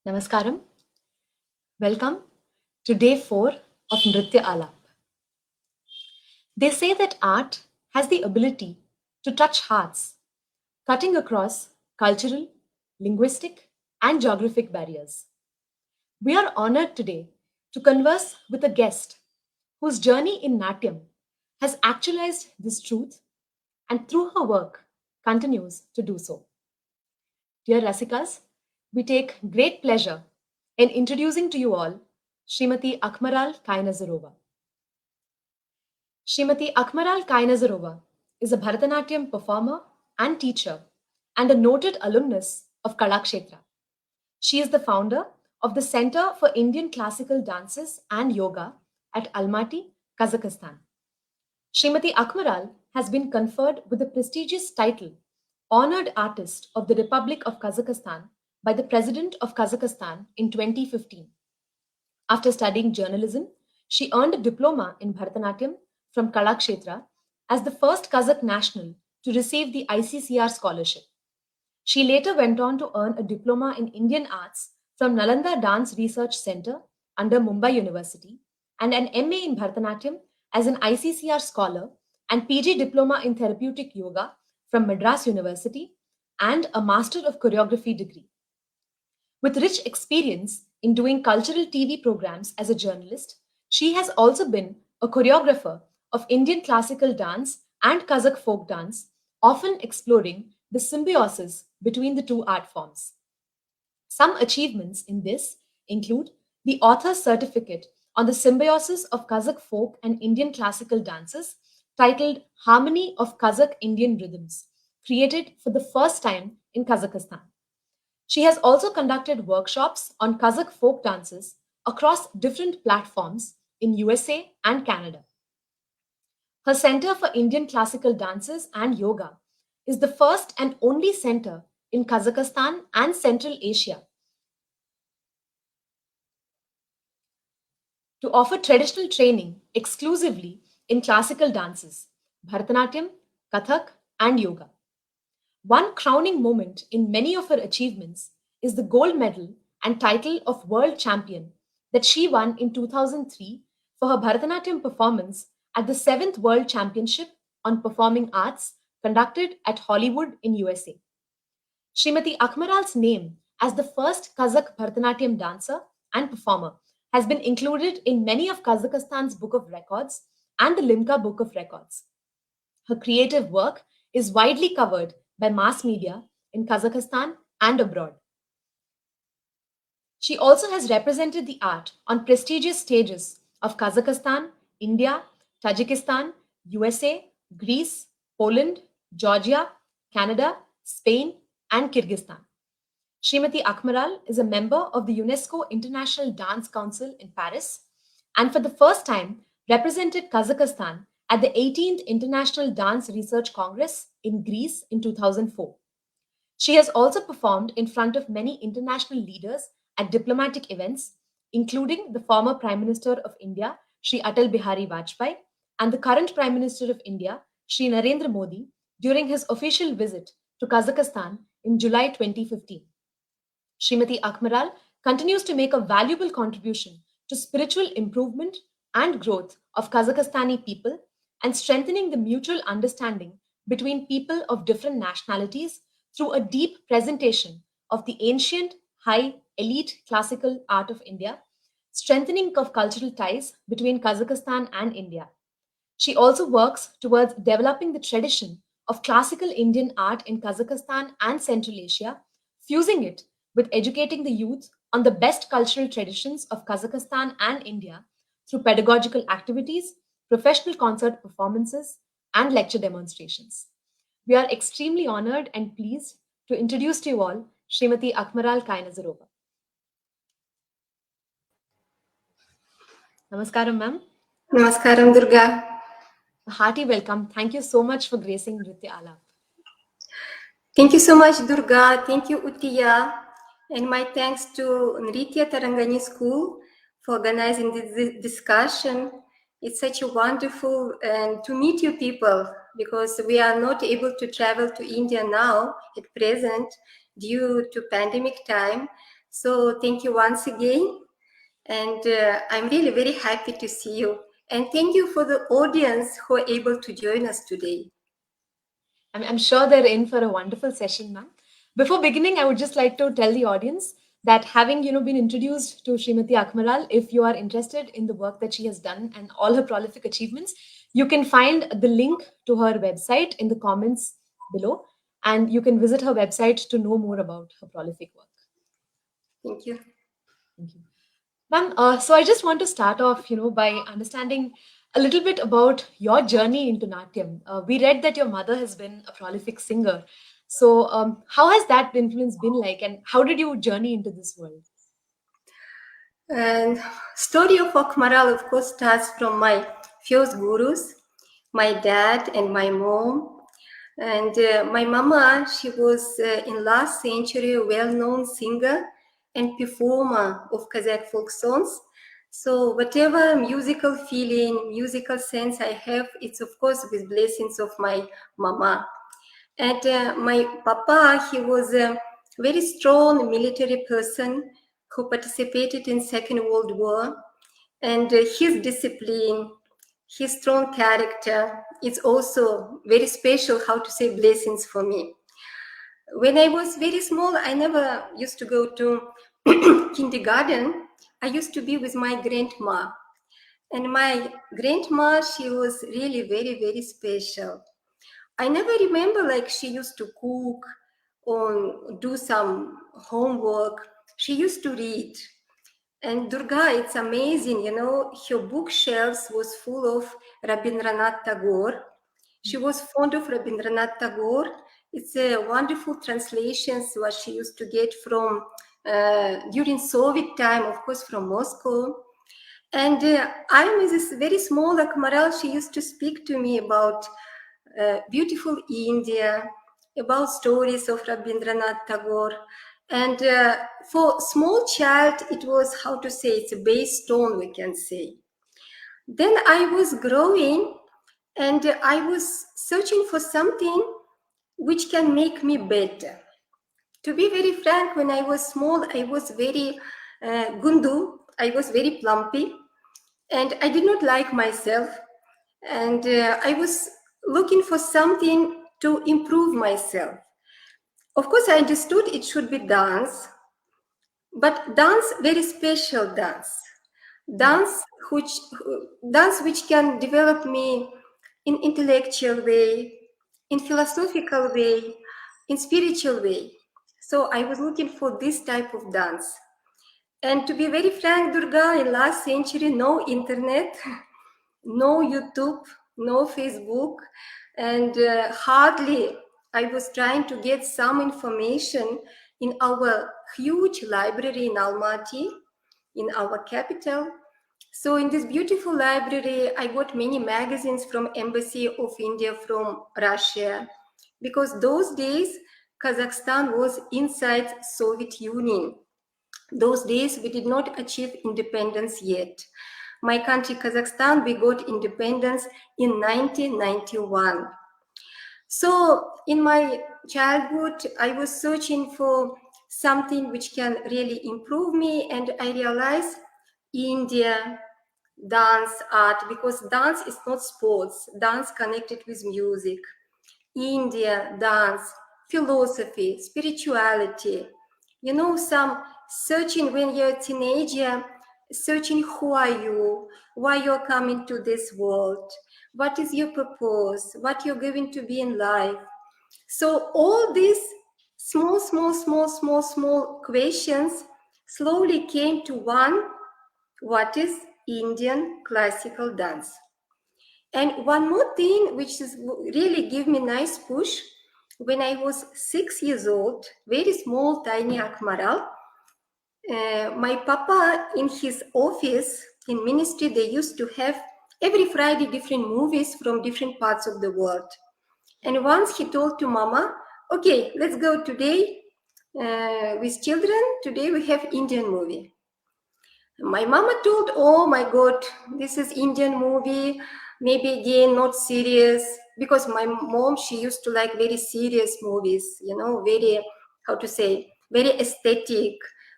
Namaskaram. Welcome to day 4 of Nritya Alap. They say that art has the ability to touch hearts, cutting across cultural, linguistic, and geographic barriers. We are honored today to converse with a guest whose journey in Natyam has actualized this truth and through her work continues to do so. Dear Rasikas, we take great pleasure in introducing to you all Srimati Akmaral Kainazarova. Srimati Akmaral Kainazarova is a Bharatanatyam performer and teacher and a noted alumnus of Kalakshetra. She is the founder of the Center for Indian Classical Dances and Yoga at Almaty, Kazakhstan. Srimati Akmaral has been conferred with the prestigious title Honored Artist of the Republic of Kazakhstan by the President of Kazakhstan in 2015. After studying journalism, she earned a diploma in Bharatanatyam from Kalakshetra as the first Kazakh national to receive the ICCR scholarship. She later went on to earn a diploma in Indian arts from Nalanda Dance Research Center under Mumbai University and an MA in Bharatanatyam as an ICCR scholar and PG diploma in therapeutic yoga from Madras University and a Master of Choreography degree. With rich experience in doing cultural TV programs as a journalist, she has also been a choreographer of Indian classical dance and Kazakh folk dance, often exploring the symbiosis between the two art forms. Some achievements in this include the author's certificate on the symbiosis of Kazakh folk and Indian classical dances, titled Harmony of Kazakh Indian Rhythms, created for the first time in Kazakhstan. She has also conducted workshops on Kazakh folk dances across different platforms in USA and Canada. Her Center for Indian Classical Dances and Yoga is the first and only center in Kazakhstan and Central Asia to offer traditional training exclusively in classical dances, Bharatanatyam, Kathak, and Yoga. One crowning moment in many of her achievements is the gold medal and title of world champion that she won in 2003 for her Bharatanatyam performance at the 7th World Championship on Performing Arts conducted at Hollywood in USA. Srimati Akmaral's name as the first Kazakh Bharatanatyam dancer and performer has been included in many of Kazakhstan's Book of Records and the Limca Book of Records. Her creative work is widely covered by mass media in Kazakhstan and abroad. She also has represented the art on prestigious stages of Kazakhstan, India, Tajikistan, USA, Greece, Poland, Georgia, Canada, Spain, and Kyrgyzstan. Srimati Akmaral is a member of the UNESCO International Dance Council in Paris and for the first time represented Kazakhstan at the 18th International Dance Research Congress in Greece in 2004. She has also performed in front of many international leaders at diplomatic events, including the former Prime Minister of India, Sri Atal Bihari Vajpayee, and the current Prime Minister of India, Sri Narendra Modi, during his official visit to Kazakhstan in July 2015. Srimati Akmaral continues to make a valuable contribution to spiritual improvement and growth of Kazakhstani people and strengthening the mutual understanding between people of different nationalities through a deep presentation of the ancient, high, elite classical art of India, strengthening of cultural ties between Kazakhstan and India. She also works towards developing the tradition of classical Indian art in Kazakhstan and Central Asia, fusing it with educating the youth on the best cultural traditions of Kazakhstan and India through pedagogical activities, professional concert performances, and lecture demonstrations. We are extremely honored and pleased to introduce to you all Srimati Akmaral Kainazarova. Namaskaram, ma'am. Namaskaram, Durga. A hearty welcome. Thank you so much for gracing Nritya Alap. Thank you so much, Durga. Thank you, Uttiya. And my thanks to Nritya Tarangani School for organizing this discussion. It's such a wonderful and to meet you people because we are not able to travel to India now at present due to pandemic time. So thank you once again. And I'm really very happy to see you. And thank you for the audience who are able to join us today. I'm sure they're in for a wonderful session, ma'am. Before beginning, I would just like to tell the audience that having been introduced to Srimati Akmaral, if you are interested in the work that she has done and all her prolific achievements, you can find the link to her website in the comments below, and you can visit her website to know more about her prolific work. Thank you. Thank you. Ma'am, so I just want to start off, by understanding a little bit about your journey into Natyam. We read that your mother has been a prolific singer. So, how has that influence been like, and how did you journey into this world? And story of Akmaral, of course, starts from my first gurus, my dad and my mom. And my mama, she was in last century a well-known singer and performer of Kazakh folk songs. So whatever musical feeling, musical sense I have, it's of course with blessings of my mama. And my papa, he was a very strong military person who participated in Second World War. And his discipline, his strong character, it's also very special, how to say, blessings for me. When I was very small, I never used to go to kindergarten. I used to be with my grandma. And my grandma, she was really very, very special. I never remember like she used to cook or do some homework. She used to read. And Durga, it's amazing, her bookshelves was full of Rabindranath Tagore. She was fond of Rabindranath Tagore. It's a wonderful translations what she used to get from during Soviet time, of course, from Moscow. And I'm this very small Akmaral. She used to speak to me about beautiful India, about stories of Rabindranath Tagore. And for small child, it was, how to say, it's a base stone, we can say. Then I was growing and I was searching for something which can make me better. To be very frank, when I was small, I was very gundu, I was very plumpy, and I did not like myself. And I was looking for something to improve myself. Of course, I understood it should be dance, but dance, very special dance. Dance which, dance which can develop me in intellectual way, in philosophical way, in spiritual way. So I was looking for this type of dance. And to be very frank, Durga, in last century, no internet, no YouTube, no Facebook, and hardly I was trying to get some information in our huge library in Almaty, in our capital. So in this beautiful library, I got many magazines from Embassy of India from Russia, because those days Kazakhstan was inside Soviet Union. Those days we did not achieve independence yet. My country, Kazakhstan, we got independence in 1991. So in my childhood, I was searching for something which can really improve me, and I realized India, dance, art, because dance is not sports, dance connected with music. India, dance, philosophy, spirituality. Some searching when you're a teenager, searching who are you, why you're coming to this world, what is your purpose, what you're going to be in life. So all these small questions slowly came to one, what is Indian classical dance? And one more thing, which is really give me nice push, when I was 6 years old, very small, tiny Akmaral, my papa in his office in ministry, they used to have every Friday different movies from different parts of the world. And once he told to mama, okay, let's go today with children. Today we have Indian movie. My mama told, oh my God, this is Indian movie. Maybe again, not serious. Because my mom, she used to like very serious movies, very, how to say, very aesthetic,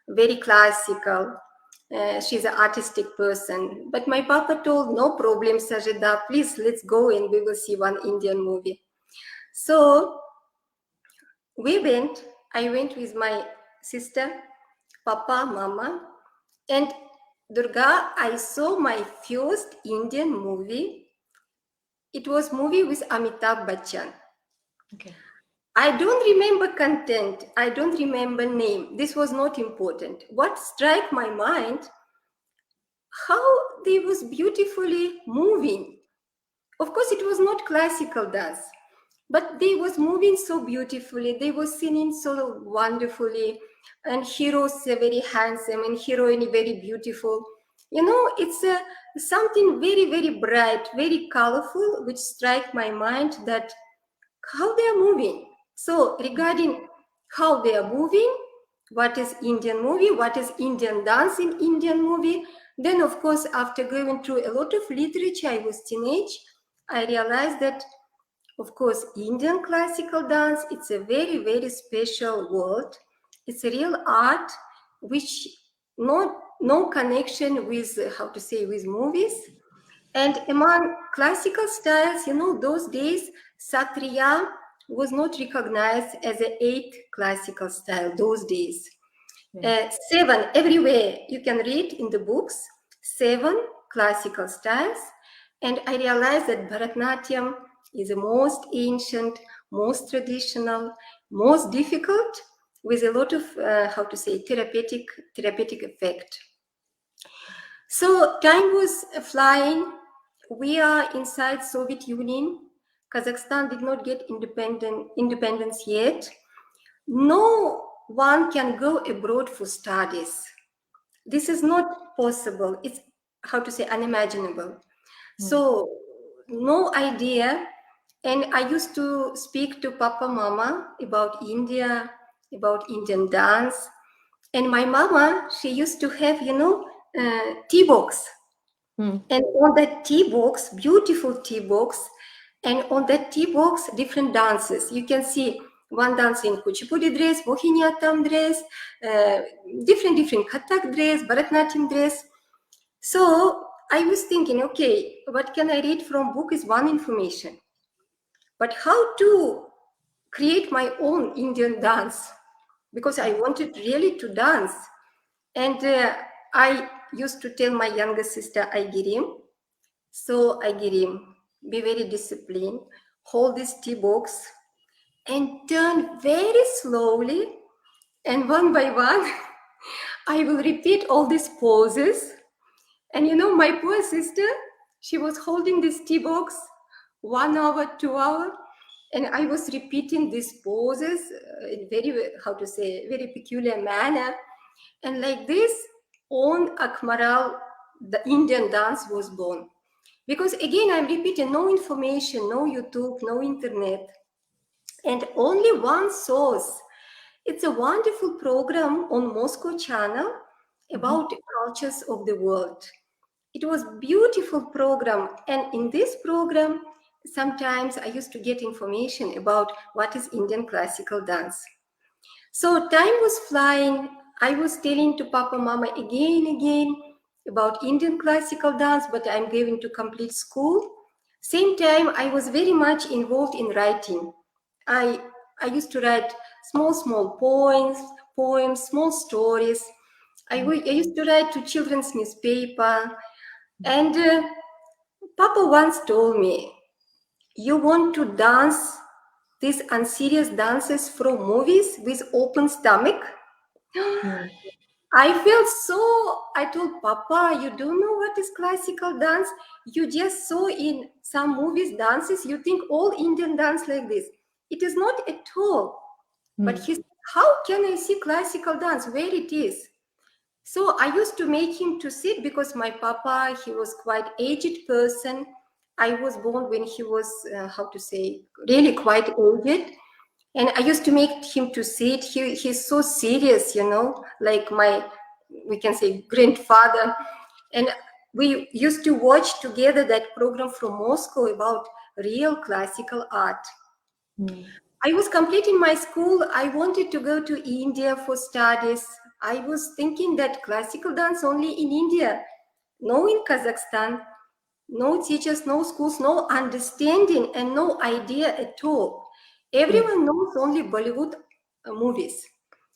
very classical. She's an artistic person. But my papa told, no problem, Sajida, please, let's go and we will see one Indian movie. So I went with my sister, papa, mama, and Durga, I saw my first Indian movie. It was movie with Amitabh Bachchan. Okay. I don't remember content. I don't remember name. This was not important. What struck my mind, how they was beautifully moving. Of course, it was not classical dance, but they was moving so beautifully. They was singing so wonderfully, and heroes are very handsome and heroine very beautiful. You know, it's something very, very bright, very colorful, which strike my mind that how they are moving. So regarding how they are moving, what is Indian movie, what is Indian dance in Indian movie, then of course after going through a lot of literature, I was teenage, I realized that of course Indian classical dance, it's a very, very special world. It's a real art which no connection with with movies. And among classical styles, you know, those days, Satriya was not recognized as an eighth classical style, those days. Seven, everywhere you can read in the books, 7 classical styles. And I realized that Bharatanatyam is the most ancient, most traditional, most difficult, with a lot of, therapeutic effect. So time was flying. We are inside Soviet Union. Kazakhstan did not get independence yet. No one can go abroad for studies. This is not possible. It's unimaginable. So no idea. And I used to speak to Papa Mama about India, about Indian dance. And my mama, she used to have, tea box. And on that tea box, beautiful tea box, and on that tea box, different dances. You can see one dance in Kuchipudi dress, Mohiniyattam dress, different Kathak dress, Bharatanatyam dress. So I was thinking, okay, what can I read from book is one information. But how to create my own Indian dance? Because I wanted really to dance. And I used to tell my younger sister, Aigirim, so Aigirim, be very disciplined, hold this tea box and turn very slowly. And one by one, I will repeat all these poses. And you know, my poor sister, she was holding this tea box 1 hour, 2 hours, and I was repeating these poses in very peculiar manner. And like this, on Akmaral, the Indian dance was born. Because again, I'm repeating, no information, no YouTube, no internet, and only one source. It's a wonderful program on Moscow channel about cultures of the world. It was beautiful program, and in this program, sometimes I used to get information about what is Indian classical dance. So time was flying. I was telling to Papa Mama again about Indian classical dance, but I'm going to complete school. Same time, I was very much involved in writing. I used to write small poems, small stories. I used to write to children's newspaper. And Papa once told me, you want to dance these unserious dances from movies with open stomach? I felt so, I told Papa, you don't know what is classical dance? You just saw in some movies dances, you think all Indian dance like this. It is not at all. But he said, how can I see classical dance? Where it is? So I used to make him to sit because my papa, he was quite aged person. I was born when he was, really quite aged. And I used to make him to sit. He's so serious, you know, like we can say, grandfather. And we used to watch together that program from Moscow about real classical art. I was completing my school. I wanted to go to India for studies. I was thinking that classical dance only in India, no in Kazakhstan, no teachers, no schools, no understanding, and no idea at all. Everyone knows only Bollywood movies.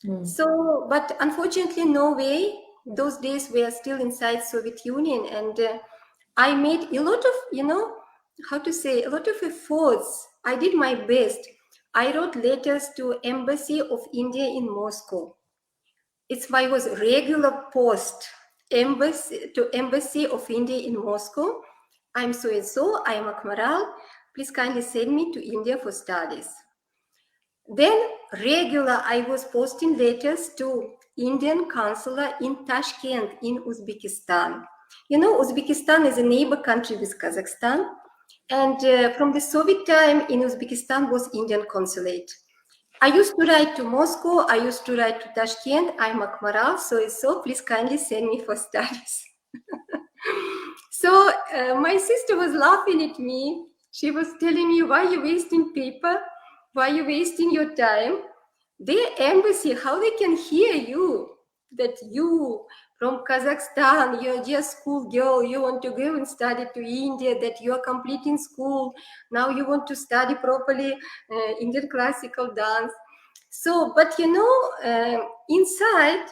Mm. So, but unfortunately, no way. Those days were still inside Soviet Union, and I made a lot of, how to say, a lot of efforts. I did my best. I wrote letters to Embassy of India in Moscow. It's my was regular post Embassy of India in Moscow. I'm so and so. I am Akmaral. Please kindly send me to India for studies. Then regular, I was posting letters to Indian consular in Tashkent in Uzbekistan. You know, Uzbekistan is a neighbor country with Kazakhstan. And from the Soviet time in Uzbekistan was Indian consulate. I used to write to Moscow. I used to write to Tashkent. I'm Akmaral, so please kindly send me for studies. So my sister was laughing at me. She was telling me, why you wasting paper? Why you wasting your time? Their embassy, how they can hear you? That you from Kazakhstan, you're just school girl, you want to go and study to India, that you are completing school. Now you want to study properly Indian classical dance. So, but inside,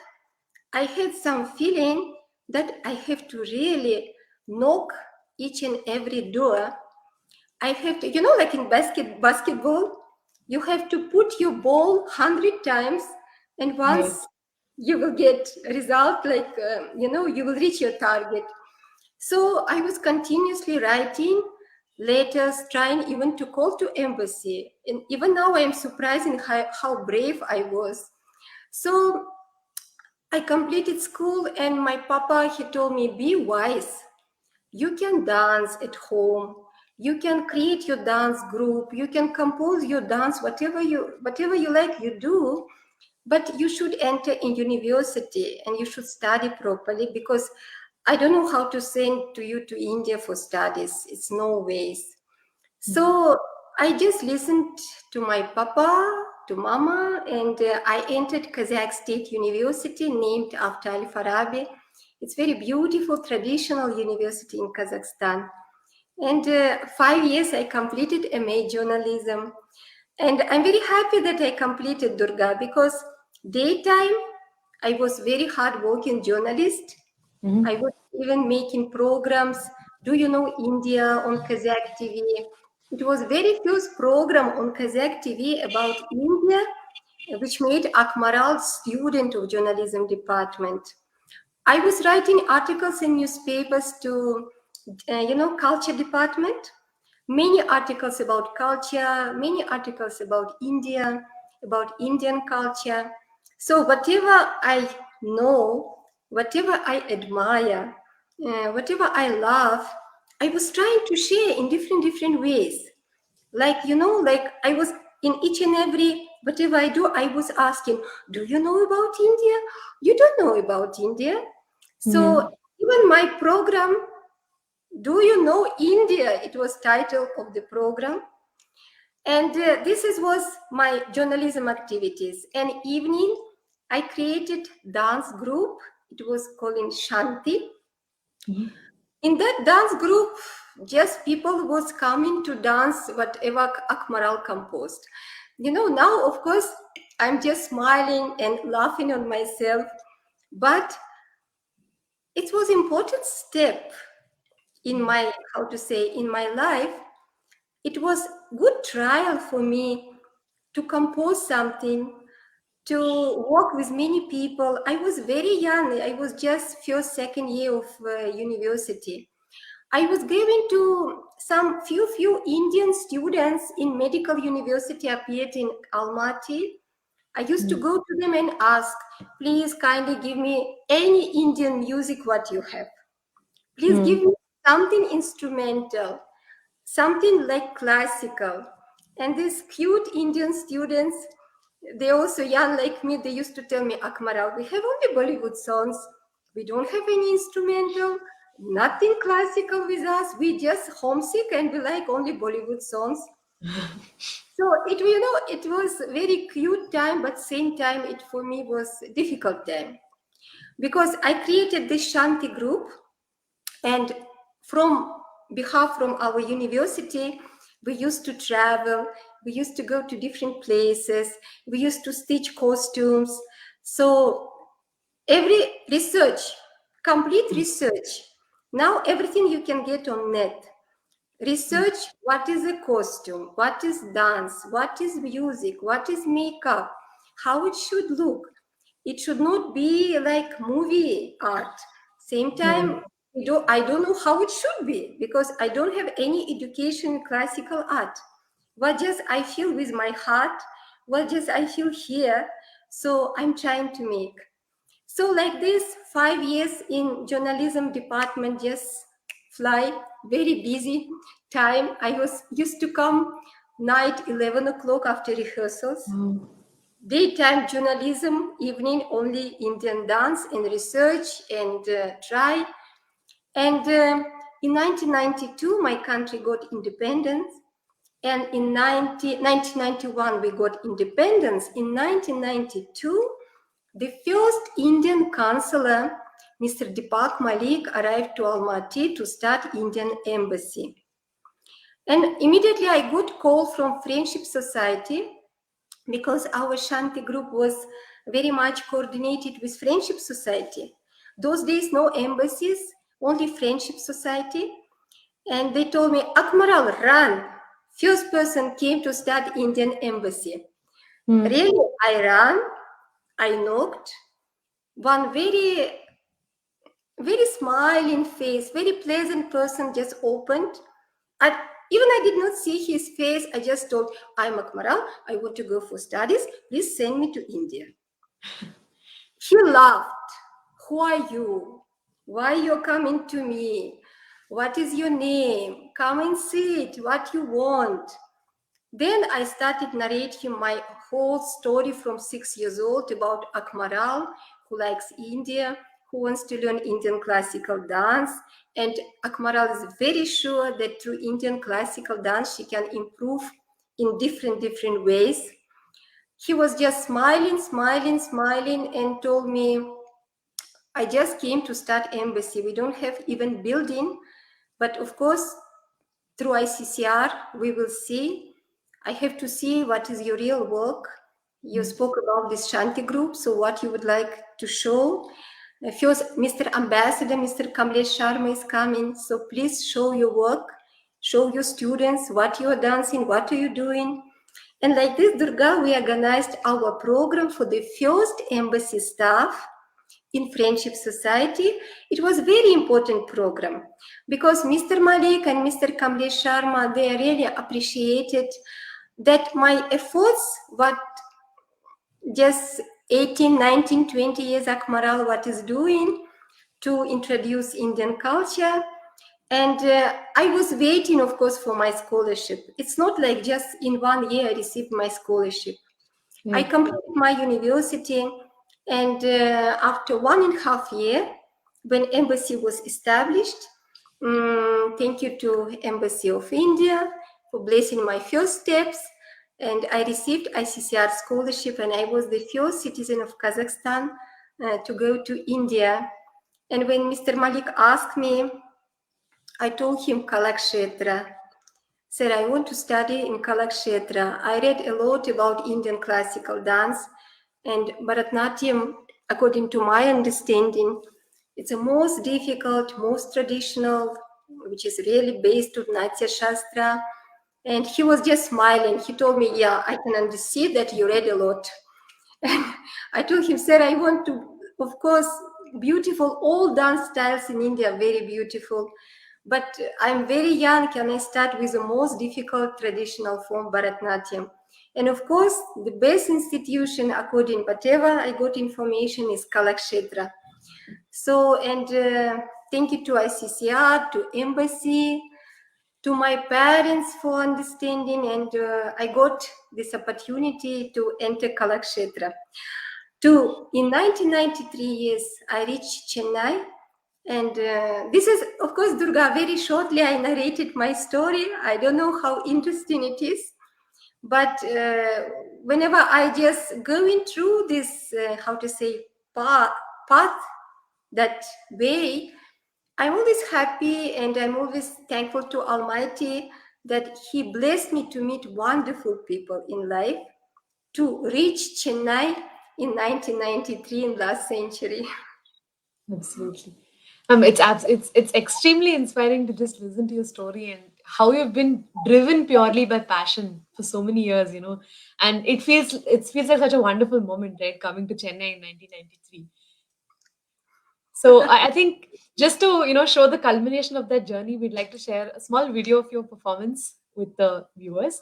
I had some feeling that I have to really knock each and every door. I have to, like in basketball, you have to put your ball 100 times, and Right. once you will get a result, like, you will reach your target. So I was continuously writing letters, trying even to call to embassy. And even now I am surprised in how brave I was. So I completed school, and my papa, he told me, be wise. You can dance at home. You can create your dance group. You can compose your dance, whatever you like, you do. But you should enter in university and you should study properly, because I don't know how to send to you to India for studies. It's no ways. So I just listened to my papa, to mama, and I entered Kazakh State University, named after Al Farabi. It's very beautiful traditional university in Kazakhstan. And 5 years I completed MA journalism. And I'm very happy that I completed, Durga, because daytime I was very hardworking journalist. Mhm. I was even making programs. Do you know India on Kazakh TV? It was very first program on Kazakh TV about India, which made Akmaral student of journalism department. I was writing articles in newspapers to, culture department. Many articles about culture, many articles about India, about Indian culture. So whatever I know, whatever I admire, whatever I love, I was trying to share in different ways. Like, like I was in each and every whatever I do, I was asking, do you know about India? You don't know about India. So Mhm. even my program, do you know India? It was title of the program. And this was my journalism activities. And evening, I created dance group. It was called in Shanti. Mhm. In that dance group, just people was coming to dance whatever Akmaral composed. Now, of course, I'm just smiling and laughing on myself. But it was important step in my, how to say, in my life. It was good trial for me to compose something, to work with many people. I was very young. I was just first, second year of university. I was given to some few Indian students in medical university appeared in Almaty. I used to go to them and ask, please kindly give me any Indian music what you have. Please give Mhm. me something instrumental, something like classical. And these cute Indian students, they also young like me, they used to tell me, Akmaral, we have only Bollywood songs. We don't have any instrumental, nothing classical with us. We just homesick and we like only Bollywood songs. So it was very cute time, but same time it for me was a difficult time because I created this Shanti group, and from behalf from our university, we used to travel, we used to go to different places, we used to stitch costumes. So every research, complete research. Now everything you can get on net. Research what is a costume, what is dance, what is music, what is makeup, how it should look. It should not be like movie art. Same time, I don't know how it should be because I don't have any education in classical art. What just I feel with my heart, what just I feel here. So I'm trying to make. So like this, 5 years in journalism department just fly, very busy time. I was used to come night 11 o'clock after rehearsals. Daytime journalism, evening only Indian dance and research and try. And in 1992, my country got independence. And in 1991, we got independence. In 1992, the first Indian consular, Mr. Deepak Malik, arrived to Almaty to start Indian embassy. And immediately I got call from Friendship Society because our Shanti group was very much coordinated with Friendship Society. Those days, no embassies, only Friendship Society. And they told me, Akmaral, run. First person came to start Indian embassy. Really, I ran, I knocked. One very, very smiling face, very pleasant person just opened. Even I did not see his face. I just told, I'm Akmaral. I want to go for studies. Please send me to India. He laughed. Who are you? Why you're coming to me? What is your name? Come and sit. What you want? Then I started narrating my whole story from 6 years old about Akmaral, who likes India, who wants to learn Indian classical dance. And Akmaral is very sure that through Indian classical dance, she can improve in different ways. He was just smiling, and told me, I just came to start embassy. We don't have even building, but of course, through ICCR, we will see. I have to see what is your real work. You spoke about this Shanti group, so what you would like to show. First, Mr. Ambassador, Mr. Kamlesh Sharma is coming, so please show your work, show your students what you are dancing, what are you doing. And like this, Durga, we organized our program for the first embassy staff in Friendship Society. It was a very important program because Mr. Malik and Mr. Kamlesh Sharma, they really appreciated that my efforts, what just 18, 19, 20 years Akmaral, what is doing to introduce Indian culture. And I was waiting, of course, for my scholarship. It's not like just in 1 year I received my scholarship. I completed my university, and after 1.5 years, when embassy was established, thank you to Embassy of India for blessing my first steps, and I received ICCR scholarship, and I was the first citizen of Kazakhstan to go to India. And when Mr. Malik asked me, I told him Kalakshetra. Said, I want to study in Kalakshetra. I read a lot about Indian classical dance, and Bharatanatyam, according to my understanding, it's the most difficult, most traditional, which is really based on Natya Shastra. And he was just smiling. He told me, yeah, I can understand that you read a lot. And I told him, sir, I want to, of course, beautiful, all dance styles in India, very beautiful. But I'm very young. Can I start with the most difficult traditional form, Bharatanatyam? And of course, the best institution, according whatever I got information, is Kalakshetra. So, and thank you to ICCR, to Embassy, to my parents for understanding, and I got this opportunity to enter Kalakshetra. In 1993 years, I reached Chennai. And this is, of course, Durga, very shortly I narrated my story. I don't know how interesting it is, But whenever I just going through this, how to say, path, that way, I'm always happy and I'm always thankful to Almighty that He blessed me to meet wonderful people in life to reach Chennai in 1993 in last century. Absolutely. It's extremely inspiring to just listen to your story and how you've been driven purely by passion for so many years, and it feels like such a wonderful moment, right? Coming to Chennai in 1993. So I think just to show the culmination of that journey, we'd like to share a small video of your performance with the viewers.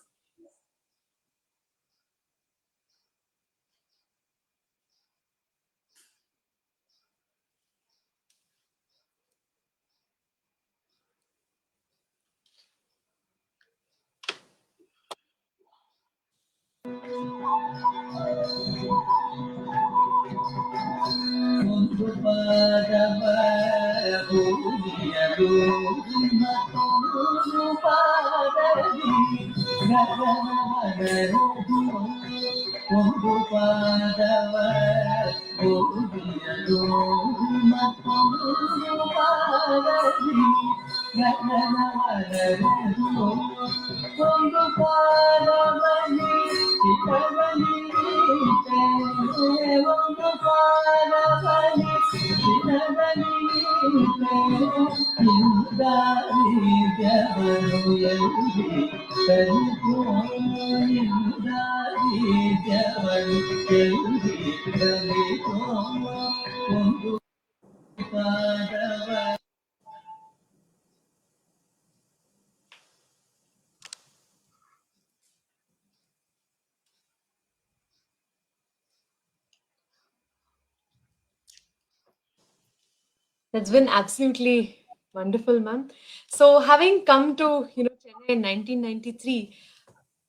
That's been absolutely wonderful, ma'am. So, having come to Chennai in 1993,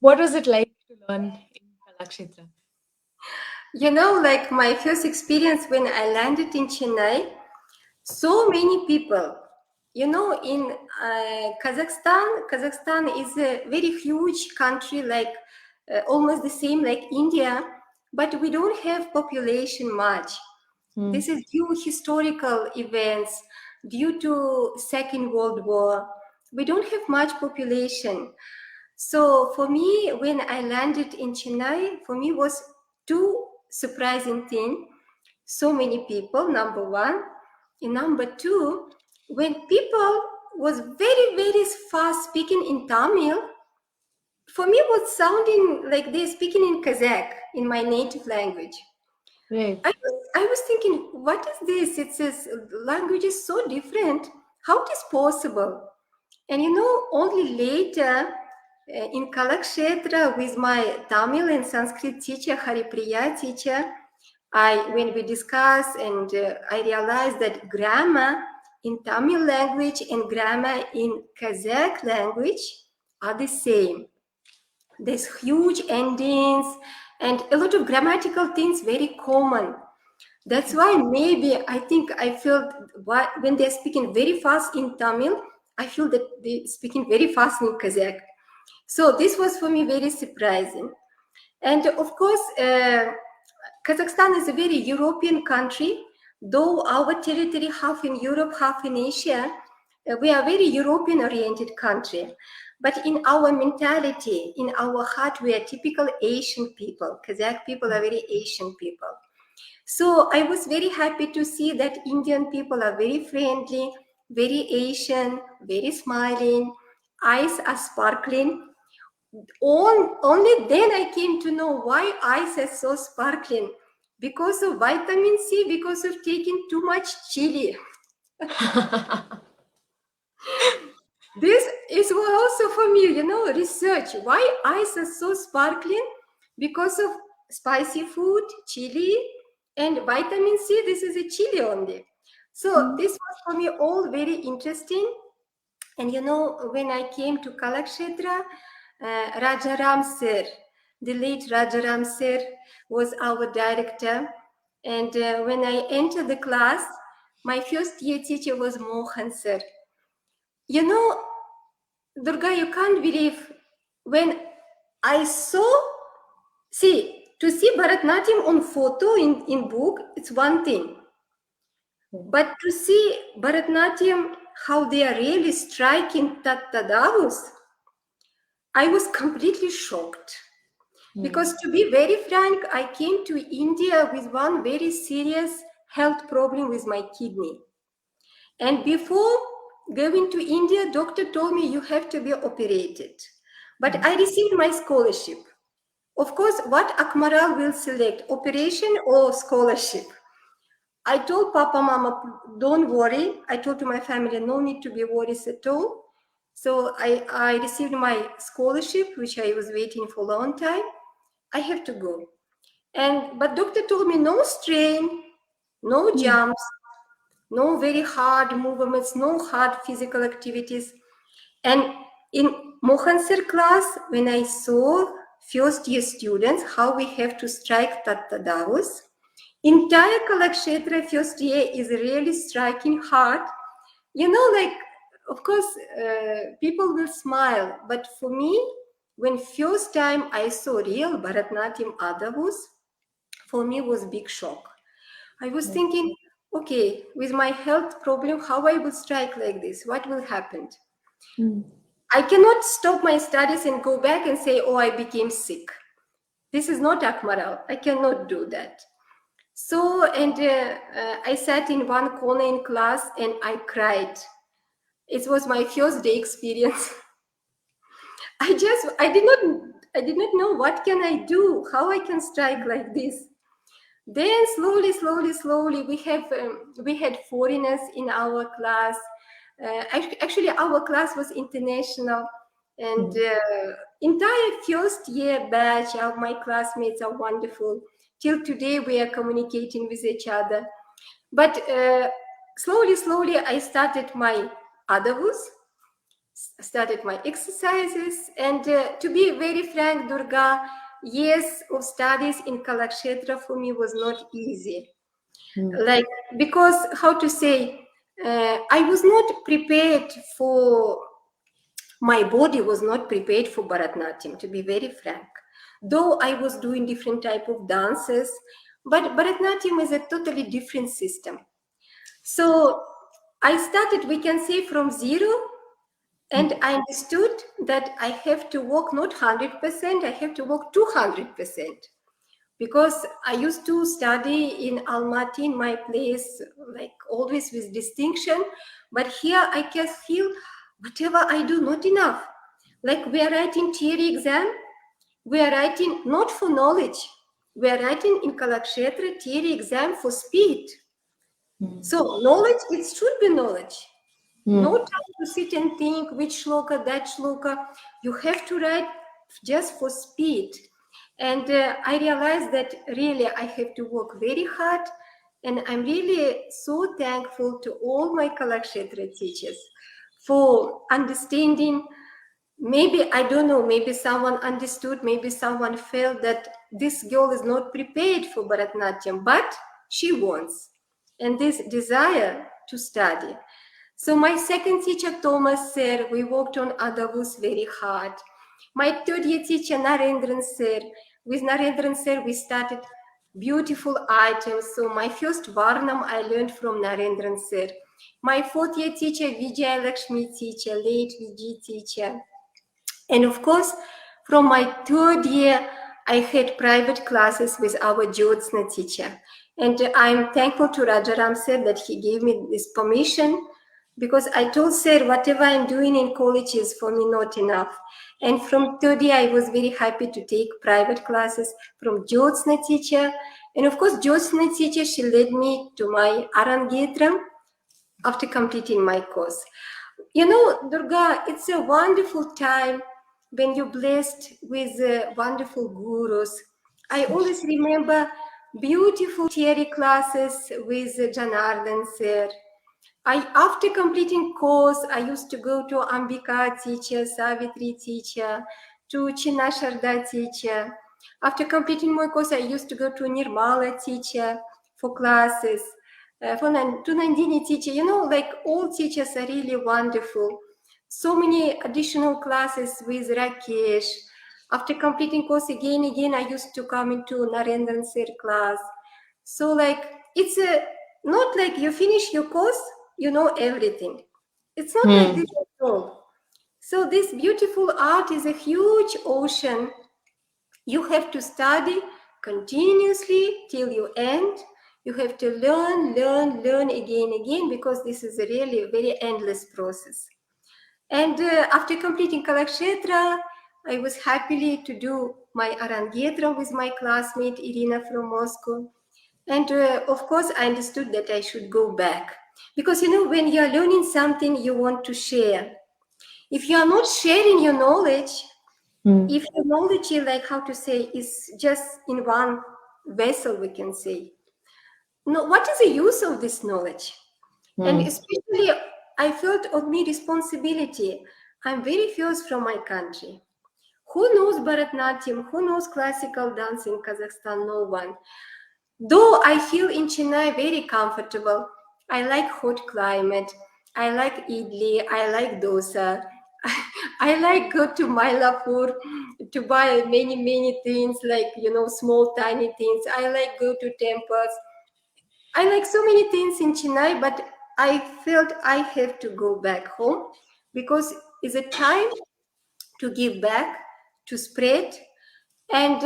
what was it like to learn in Kalakshetra? Like my first experience when I landed in Chennai, so many people. In Kazakhstan is a very huge country, like almost the same like India, but we don't have population much. Hmm. This is due historical events, due to Second World War. We don't have much population. So for me, when I landed in Chennai, for me was two surprising thing. So many people, number one. And number two, when people was very, very fast speaking in Tamil, for me was sounding like they're speaking in Kazakh, in my native language. Right. I was thinking, what is this? It says language is so different. How it is possible? And only later in Kalakshetra with my Tamil and Sanskrit teacher, Haripriya teacher, when we discuss and I realized that grammar in Tamil language and grammar in Kazakh language are the same. There's huge endings and a lot of grammatical things very common. That's why maybe I think I feel when they're speaking very fast in Tamil, I feel that they're speaking very fast in Kazakh. So this was for me very surprising. And of course, Kazakhstan is a very European country, though our territory half in Europe, half in Asia. We are a very European oriented country. But in our mentality, in our heart, we are typical Asian people. Kazakh people are very Asian people. So I was very happy to see that Indian people are very friendly, very Asian, very smiling, eyes are sparkling. Only then I came to know why eyes are so sparkling. Because of vitamin C, because of taking too much chili. This is also for me, research. Why eyes are so sparkling? Because of spicy food, chili, and vitamin C. This is a chili only. So this was for me all very interesting. And when I came to Kalakshetra, Rajaram Sir, the late Rajaram Sir was our director. And when I entered the class, my first year teacher was Mohan Sir. You know, Durga, you can't believe when I saw, to see Bharatanatyam on photo in book, it's one thing. But to see Bharatanatyam, how they are really striking Tattadavus, I was completely shocked. Because to be very frank, I came to India with one very serious health problem with my kidney. And before going to India, doctor told me you have to be operated. But I received my scholarship. Of course, what Akmaral will select, operation or scholarship? I told Papa, Mama, don't worry. I told to my family, no need to be worried at all. So I received my scholarship, which I was waiting for a long time. I have to go. But doctor told me no strain, no jumps, no very hard movements, no hard physical activities. And in Mohan sir class, when I saw first year students, how we have to strike Tattadavus, entire Kalakshetra first year is really striking hard. Like, of course, people will smile. But for me, when first time I saw real Bharatanatyam Adavus, for me was big shock. I was thinking, okay, with my health problem, how I will strike like this? What will happen? I cannot stop my studies and go back and say, oh, I became sick. This is not Akmaral. I cannot do that. So, I sat in one corner in class and I cried. It was my first day experience. I did not know what can I do, how I can strike like this. Then slowly, we had foreigners in our class. Actually, our class was international, and entire first year batch of my classmates are wonderful. Till today, we are communicating with each other. But slowly, I started my adavus, started my exercises, and to be very frank, Durga, years of studies in Kalakshetra for me was not easy. Like, because how to say, I was not prepared for, my body was not prepared for Bharatanatyam, to be very frank. Though I was doing different type of dances, but Bharatanatyam is a totally different system. So I started, we can say, from zero. And I understood that I have to work not 100%, I have to work 200%. Because I used to study in Almaty, in my place, like always with distinction. But here I can feel whatever I do, not enough. Like we are writing theory exam, we are writing not for knowledge, we are writing in Kalakshetra theory exam for speed. So knowledge, it should be knowledge. No time to sit and think which shloka, that shloka. You have to write just for speed. And I realized that really I have to work very hard. And I'm really so thankful to all my Kalakshetra teachers for understanding. Maybe, I don't know, maybe someone understood, maybe someone felt that this girl is not prepared for Bharatanatyam, but she wants. And this desire to study. So my second teacher, Thomas sir, we worked on Adavus very hard. My third year teacher, Narendran sir, with Narendran sir, we started beautiful items. So my first Varnam I learned from Narendran sir. My fourth year teacher, Vijay Lakshmi teacher, late Vijay teacher. And of course, from my third year, I had private classes with our Jyotsna teacher. And I'm thankful to Rajaram sir that he gave me this permission, because I told sir, whatever I'm doing in college is for me not enough. And from third year, I was very happy to take private classes from Jyotsna teacher. And of course, Jyotsna teacher, she led me to my Arangetram after completing my course. Durga, it's a wonderful time when you're blessed with wonderful gurus. I always remember beautiful theory classes with Janardhan sir. After completing course, I used to go to Ambika teacher, Savitri teacher, to Chinna Sharda teacher. After completing my course, I used to go to Nirmala teacher for classes, to Nandini teacher. Like all teachers are really wonderful. So many additional classes with Rakesh. After completing course again, I used to come into Narendran Sir class. So like it's not like you finish your course, you know everything. It's not like this at all. So this beautiful art is a huge ocean. You have to study continuously till you end. You have to learn again, because this is a really very endless process. And after completing Kalakshetra, I was happily to do my Arangetra with my classmate Irina from Moscow. And of course, I understood that I should go back. Because, when you are learning something, you want to share. If you are not sharing your knowledge, if your knowledge, like how to say, is just in one vessel, we can say, no, what is the use of this knowledge? And especially, I felt on me responsibility. I'm very fierce from my country. Who knows Bharatnatyam? Who knows classical dance in Kazakhstan? No one. Though I feel in Chennai very comfortable. I like hot climate. I like idli. I like dosa. I like go to Mylapore to buy many things like small tiny things. I like go to temples. I like so many things in Chennai, but I felt I have to go back home because it's a time to give back, to spread. And,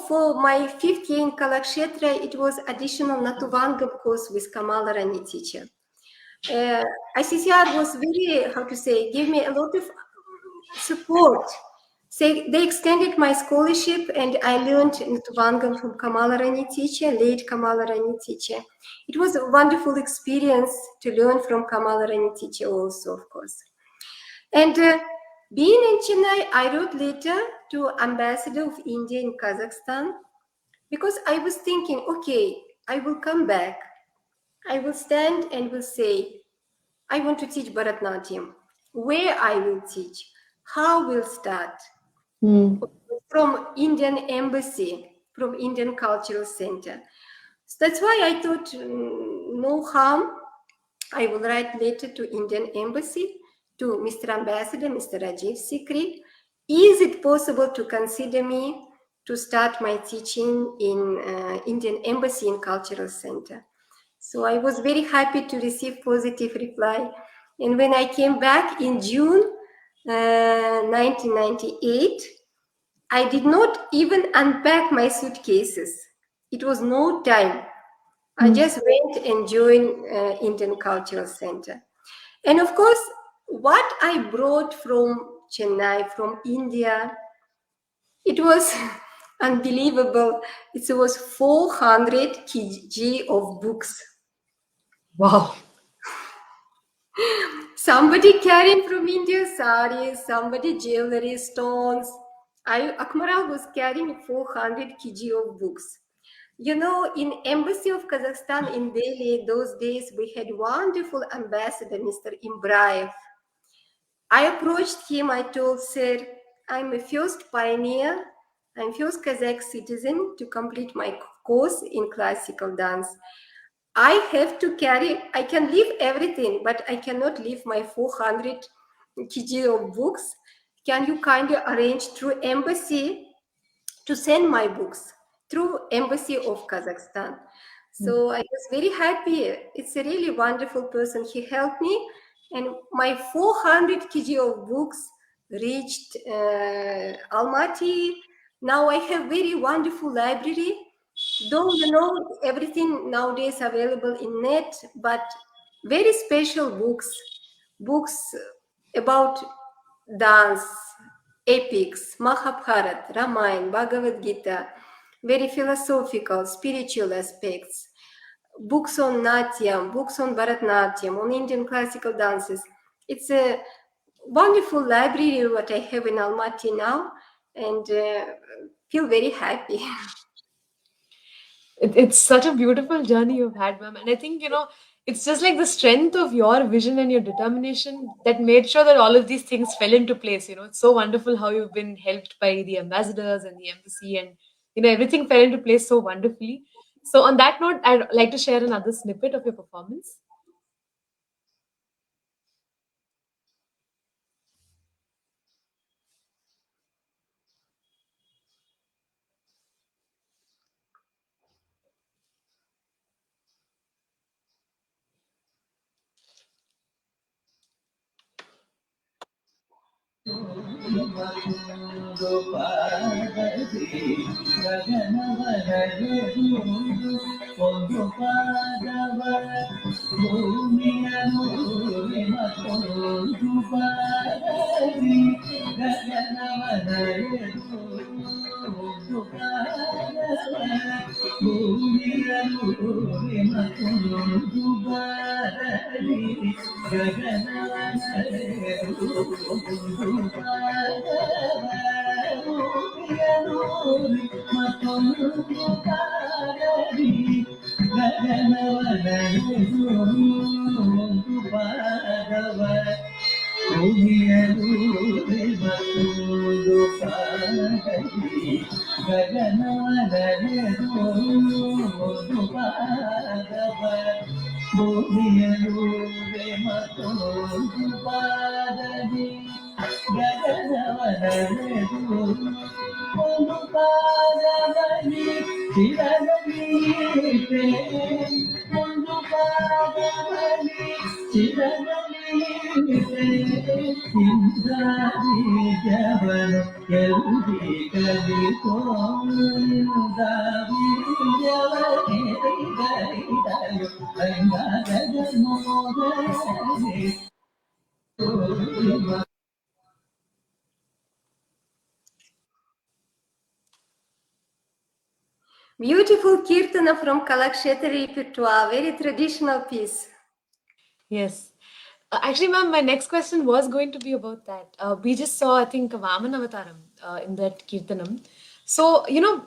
for my fifth year in Kalakshetra, it was additional Natuvangam course with Kamala Rani teacher. ICCR was very, how to say, gave me a lot of support. So they extended my scholarship, and I learned Natuvangam from Kamala Rani teacher, late Kamala Rani teacher. It was a wonderful experience to learn from Kamala Rani teacher also, of course. And being in Chennai, I wrote letter to Ambassador of India in Kazakhstan because I was thinking, okay, I will come back. I will stand and will say, I want to teach Bharatnatyam. Where I will teach, how will start. From Indian Embassy, from Indian Cultural Center. So that's why I thought no harm. I will write letter to Indian Embassy, to Mr. Ambassador, Mr. Rajiv Sikri. Is it possible to consider me to start my teaching in Indian Embassy and Cultural Center? So I was very happy to receive positive reply. And when I came back in June 1998, I did not even unpack my suitcases. It was no time. I just went and joined Indian Cultural Center. And of course, what I brought from Chennai, from India, it was unbelievable. It was 400 kg of books. Wow. Somebody carrying from India saris, somebody jewelry, stones. Akmaral was carrying 400 kg of books. In Embassy of Kazakhstan in Delhi, those days, we had wonderful ambassador, Mr. Imbraev. I approached him, I told, sir, I'm a first pioneer, I'm first Kazakh citizen to complete my course in classical dance. I have to carry, I can leave everything, but I cannot leave my 400 kg of books. Can you kindly arrange through embassy to send my books through Embassy of Kazakhstan? So I was very happy. It's a really wonderful person. He helped me, and my 400 kg of books reached Almaty. Now I have very wonderful library. Though everything nowadays available in net, but very special books about dance, epics, Mahabharata, Ramayana, Bhagavad Gita, very philosophical, spiritual aspects, books on Natyam, books on Bharatnatyam, on Indian classical dances. It's a wonderful library what I have in Almaty now, and feel very happy. It's such a beautiful journey you've had, ma'am. And I think, it's just like the strength of your vision and your determination that made sure that all of these things fell into place. It's so wonderful how you've been helped by the ambassadors and the embassy, and, everything fell into place so wonderfully. So, on that note, I'd like to share another snippet of your performance. Beautiful Kirtana from Kalakshetra repertoire, very traditional piece. Yes. Actually, ma'am, my next question was going to be about that. We just saw, I think, Vaman Avataram in that Kirtanam. So,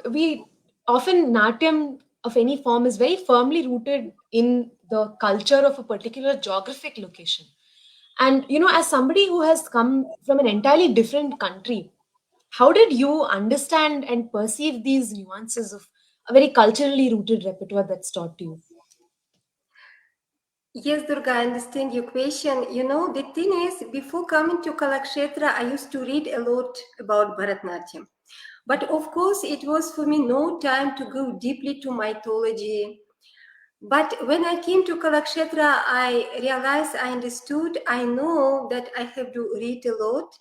we often Natyam of any form is very firmly rooted in the culture of a particular geographic location. And, as somebody who has come from an entirely different country, how did you understand and perceive these nuances of a very culturally rooted repertoire that's taught to you? Yes, Durga, I understand your question. You know, the thing is, before coming to Kalakshetra, I used to read a lot about Bharatnatyam. But of course, it was for me no time to go deeply to mythology. But when I came to Kalakshetra, I realized, I understood, I know that I have to read a lot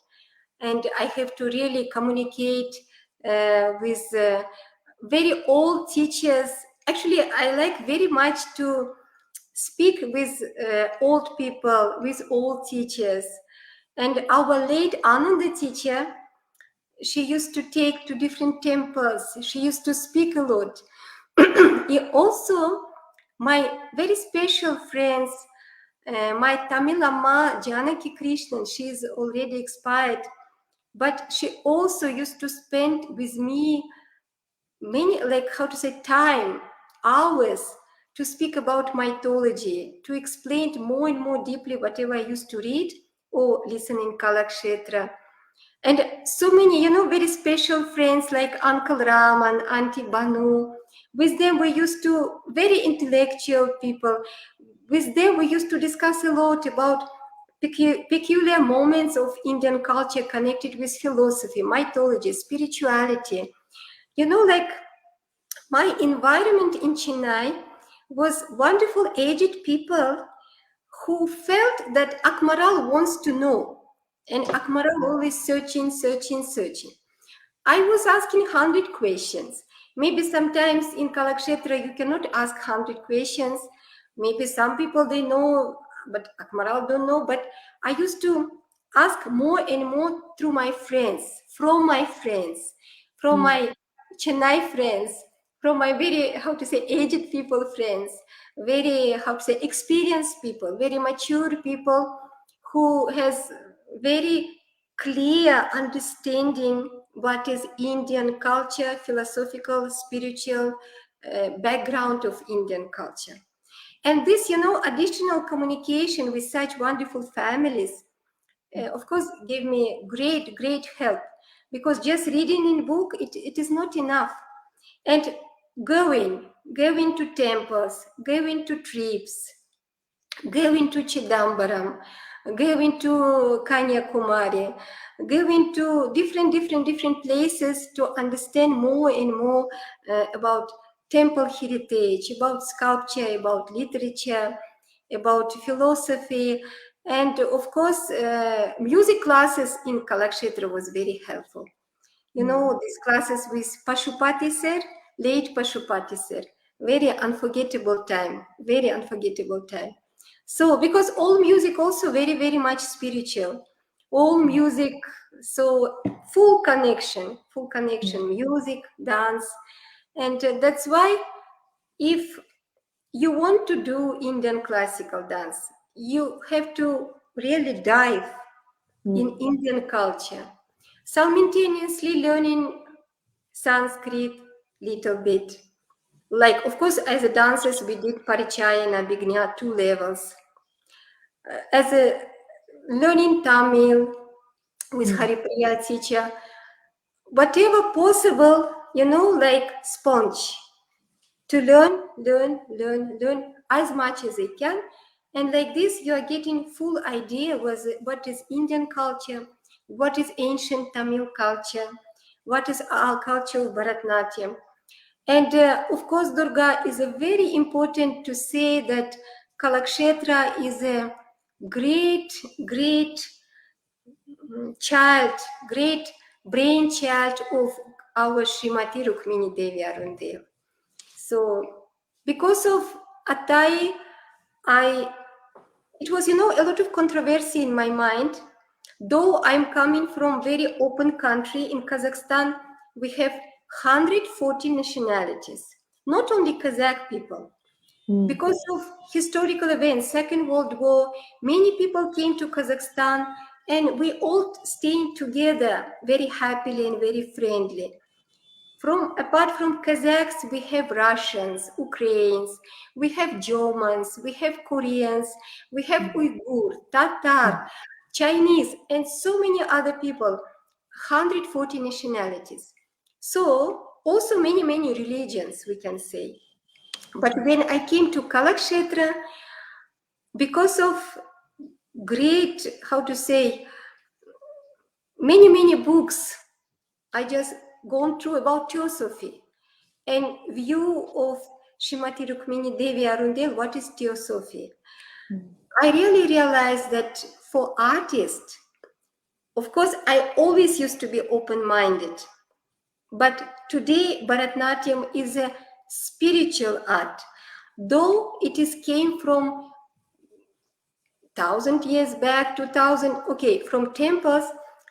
and I have to really communicate with very old teachers. Actually, I like very much to speak with old people, with old teachers. And our late Ananda teacher, she used to take to different temples. She used to speak a lot. Also, my very special friends, my Tamil Amma Janaki Krishnan, she is already expired, but she also used to spend with me many, like how to say, time, hours to speak about mythology, to explain more and more deeply whatever I used to read or listen in Kalakshetra. And so many, very special friends like Uncle Ram and Auntie Banu. With them, we used to, very intellectual people. With them, we used to discuss a lot about peculiar moments of Indian culture connected with philosophy, mythology, spirituality. Like my environment in Chennai was wonderful aged people who felt that Akmaral wants to know. And Akmaral always searching, searching, searching. I was asking 100 questions. Maybe sometimes in Kalakshetra you cannot ask 100 questions. Maybe some people they know, but Akmaral don't know. But I used to ask more and more through my friends, from Mm. my Chennai friends, from my very, how to say, aged people friends, very, how to say, experienced people, very mature people who has very clear understanding what is Indian culture, philosophical, spiritual background of Indian culture. And this, additional communication with such wonderful families, of course, gave me great, great help because just reading in book, it is not enough. And going to temples, going to trips, going to Chidambaram, going to Kanyakumari, going to different places to understand more and more about temple heritage, about sculpture, about literature, about philosophy. And of course, music classes in Kalakshetra was very helpful. You know, these classes with Pashupati sir, late Pashupati sir, very unforgettable time, very unforgettable time. So, because all music also very, very much spiritual, all music, so full connection, music, dance. And that's why if you want to do Indian classical dance, you have to really dive in Indian culture, simultaneously learning Sanskrit little bit. Like, of course, as a dancers, we did Parichayana, Bignya, 2 levels. As a learning Tamil with Haripriya teacher, whatever possible, you know, like sponge, to learn as much as they can. And like this, you are getting full idea what is Indian culture, what is ancient Tamil culture, what is our culture of Bharatanatyam. And of course, Durga is a very important to say that Kalakshetra is a great, great child, great brainchild of our Srimati Rukmini Devi Arundev. So because of Atai, it was, you know, a lot of controversy in my mind. Though I'm coming from very open country in Kazakhstan, we have 140 nationalities, not only Kazakh people. Because of historical events, Second World War, many people came to Kazakhstan and we all staying together very happily and very friendly. Apart from Kazakhs, we have Russians, Ukrainians, we have Germans, we have Koreans, we have Uyghur, Tatar, Chinese, and so many other people, 140 nationalities. So also many, many religions, we can say. But when I came to Kalakshetra, because of great, how to say, many, many books, I just gone through about Theosophy and view of Srimati Rukmini Devi Arundel, what is Theosophy? I really realized that for artists, of course, I always used to be open-minded. But today, Bharatanatyam is a spiritual art. Though it is came from 1,000 years back, 2000, okay, from temples,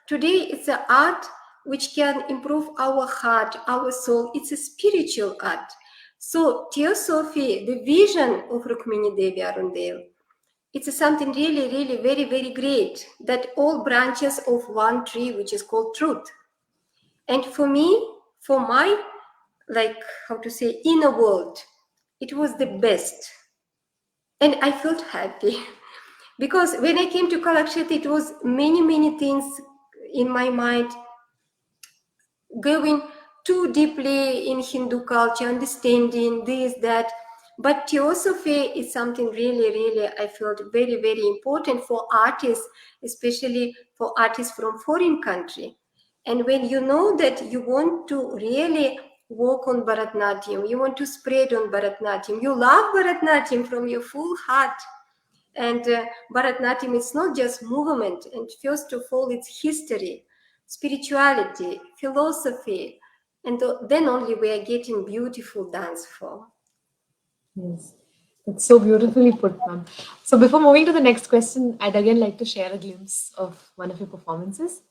today it's an art which can improve our heart, our soul. It's a spiritual art. So Theosophy, the vision of Rukmini Devi Arundel, it's something really, really very, very great, that all branches of one tree, which is called truth. And for me, for my, like, how to say, inner world, it was the best. And I felt happy. Because when I came to Kalakshetra, it was many, many things in my mind, going too deeply in Hindu culture, understanding this, that. But Theosophy is something really, really, I felt very, very important for artists, especially for artists from foreign country. And when you know that you want to really work on Bharatanatyam, you want to spread on Bharatanatyam, you love Bharatanatyam from your full heart. And Bharatanatyam is not just movement, and first of all, it's history, spirituality, philosophy, and then only we are getting beautiful dance form. Yes, that's so beautifully put, ma'am. So before moving to the next question, I'd again like to share a glimpse of one of your performances.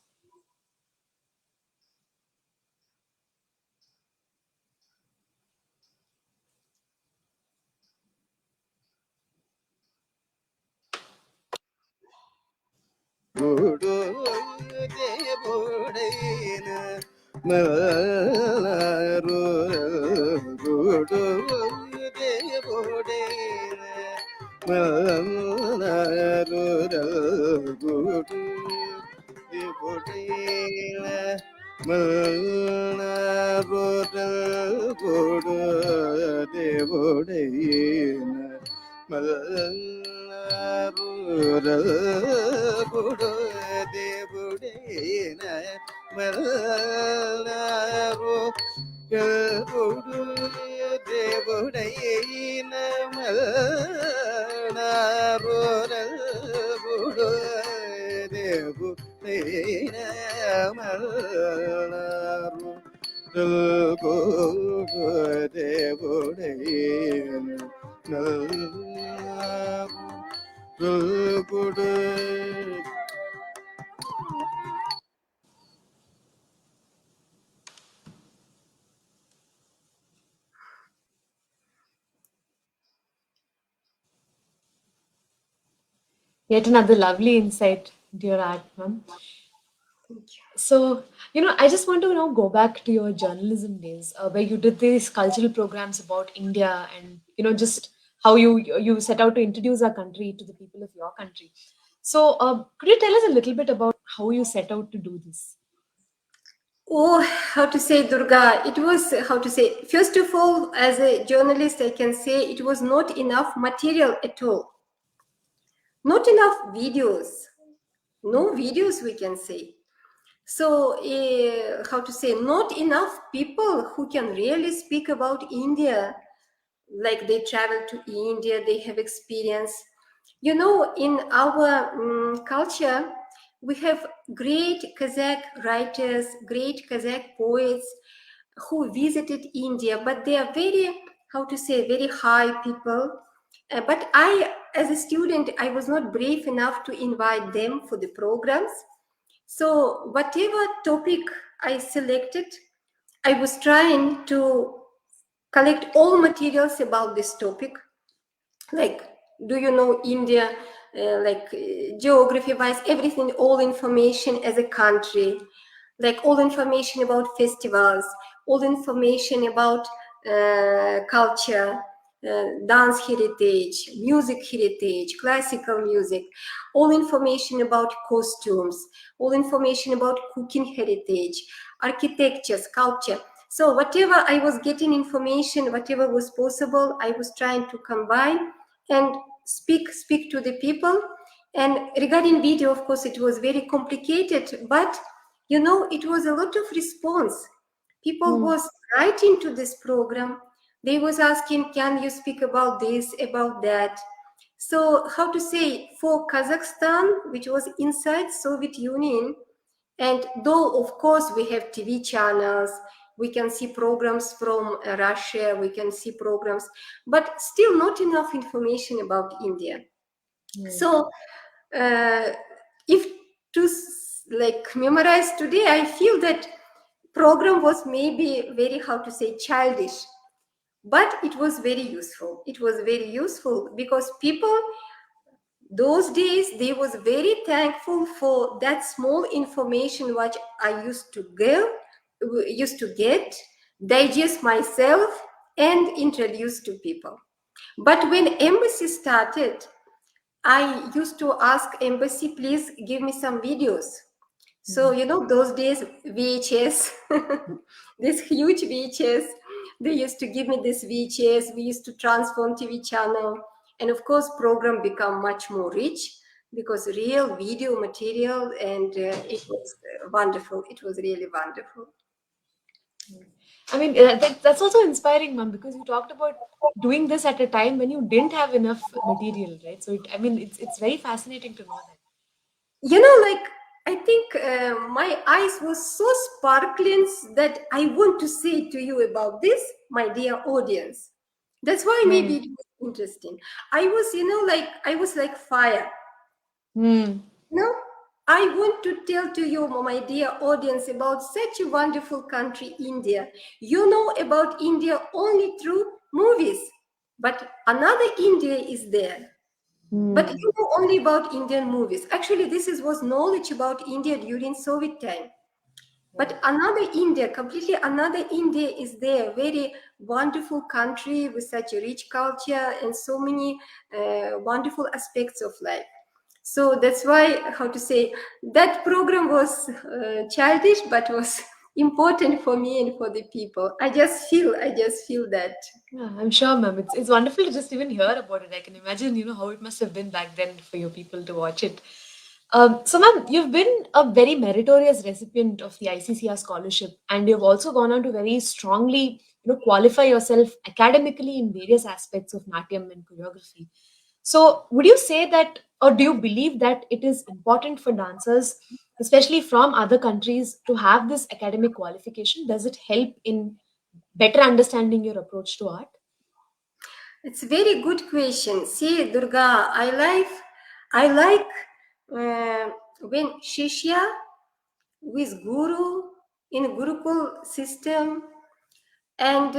Yet another lovely insight into your art, ma'am. Thank you. So, I just want to go back to your journalism days, where you did these cultural programs about India, and just how you set out to introduce our country to the people of your country. So, could you tell us a little bit about how you set out to do this? Oh, how to say, Durga? It was, how to say, first of all, as a journalist, I can say it was not enough material at all. Not enough videos. No videos, we can say. So, how to say, not enough people who can really speak about India, like they travel to India, they have experience. In our culture, we have great Kazakh writers, great Kazakh poets who visited India, but they are very, how to say, very high people. But I, as a student, I was not brave enough to invite them for the programs. So, whatever topic I selected, I was trying to collect all materials about this topic. Like, do you know India? Geography wise, everything, all information as a country, like all information about festivals, all information about culture, dance heritage, music heritage, classical music, all information about costumes, all information about cooking heritage, architecture, sculpture. So whatever I was getting information, whatever was possible, I was trying to combine and speak to the people. And regarding video, of course, it was very complicated, but it was a lot of response. People Hmm. was writing to this program. They was asking, can you speak about this, about that? So how to say, for Kazakhstan, which was inside Soviet Union, and though of course we have TV channels, we can see programs from Russia, we can see programs, but still not enough information about India. Hmm. So uh, if to like memorize today, I feel that program was maybe very, how to say, childish, but it was very useful. It was very useful because people those days they was very thankful for that small information which I used to get, digest myself, and introduce to people. But when embassy started, I used to ask embassy, please give me some videos. So, those days, VHS, this huge VHS, they used to give me this VHS. We used to transform TV channel. And of course, program become much more rich because real video material, and it was wonderful. It was really wonderful. I mean, that's also inspiring, ma'am, because you talked about doing this at a time when you didn't have enough material, right? So, I mean, it's very fascinating to know that. Like, I think my eyes were so sparkling that I want to say to you about this, my dear audience. That's why maybe Hmm. it was interesting. I was, like, I was like fire. Hmm. No, I want to tell to you, my dear audience, about such a wonderful country, India. You know about India only through movies, but another India is there. But Hmm. you know only about Indian movies. Actually, was knowledge about India during Soviet time. But another India, completely another India is there. Very wonderful country with such a rich culture and so many wonderful aspects of life. So that's why, how to say, that program was childish, but was important for me and for the people. I just feel that. Yeah, I'm sure, ma'am. It's wonderful to just even hear about it. I can imagine, how it must have been back then for your people to watch it. So, ma'am, you've been a very meritorious recipient of the ICCR scholarship, and you've also gone on to very strongly, qualify yourself academically in various aspects of Natyam and choreography. So, would you say that, or do you believe that it is important for dancers especially from other countries, to have this academic qualification? Does it help in better understanding your approach to art? It's a very good question. See, Durga, I like when Shishya with Guru in Gurukul system, and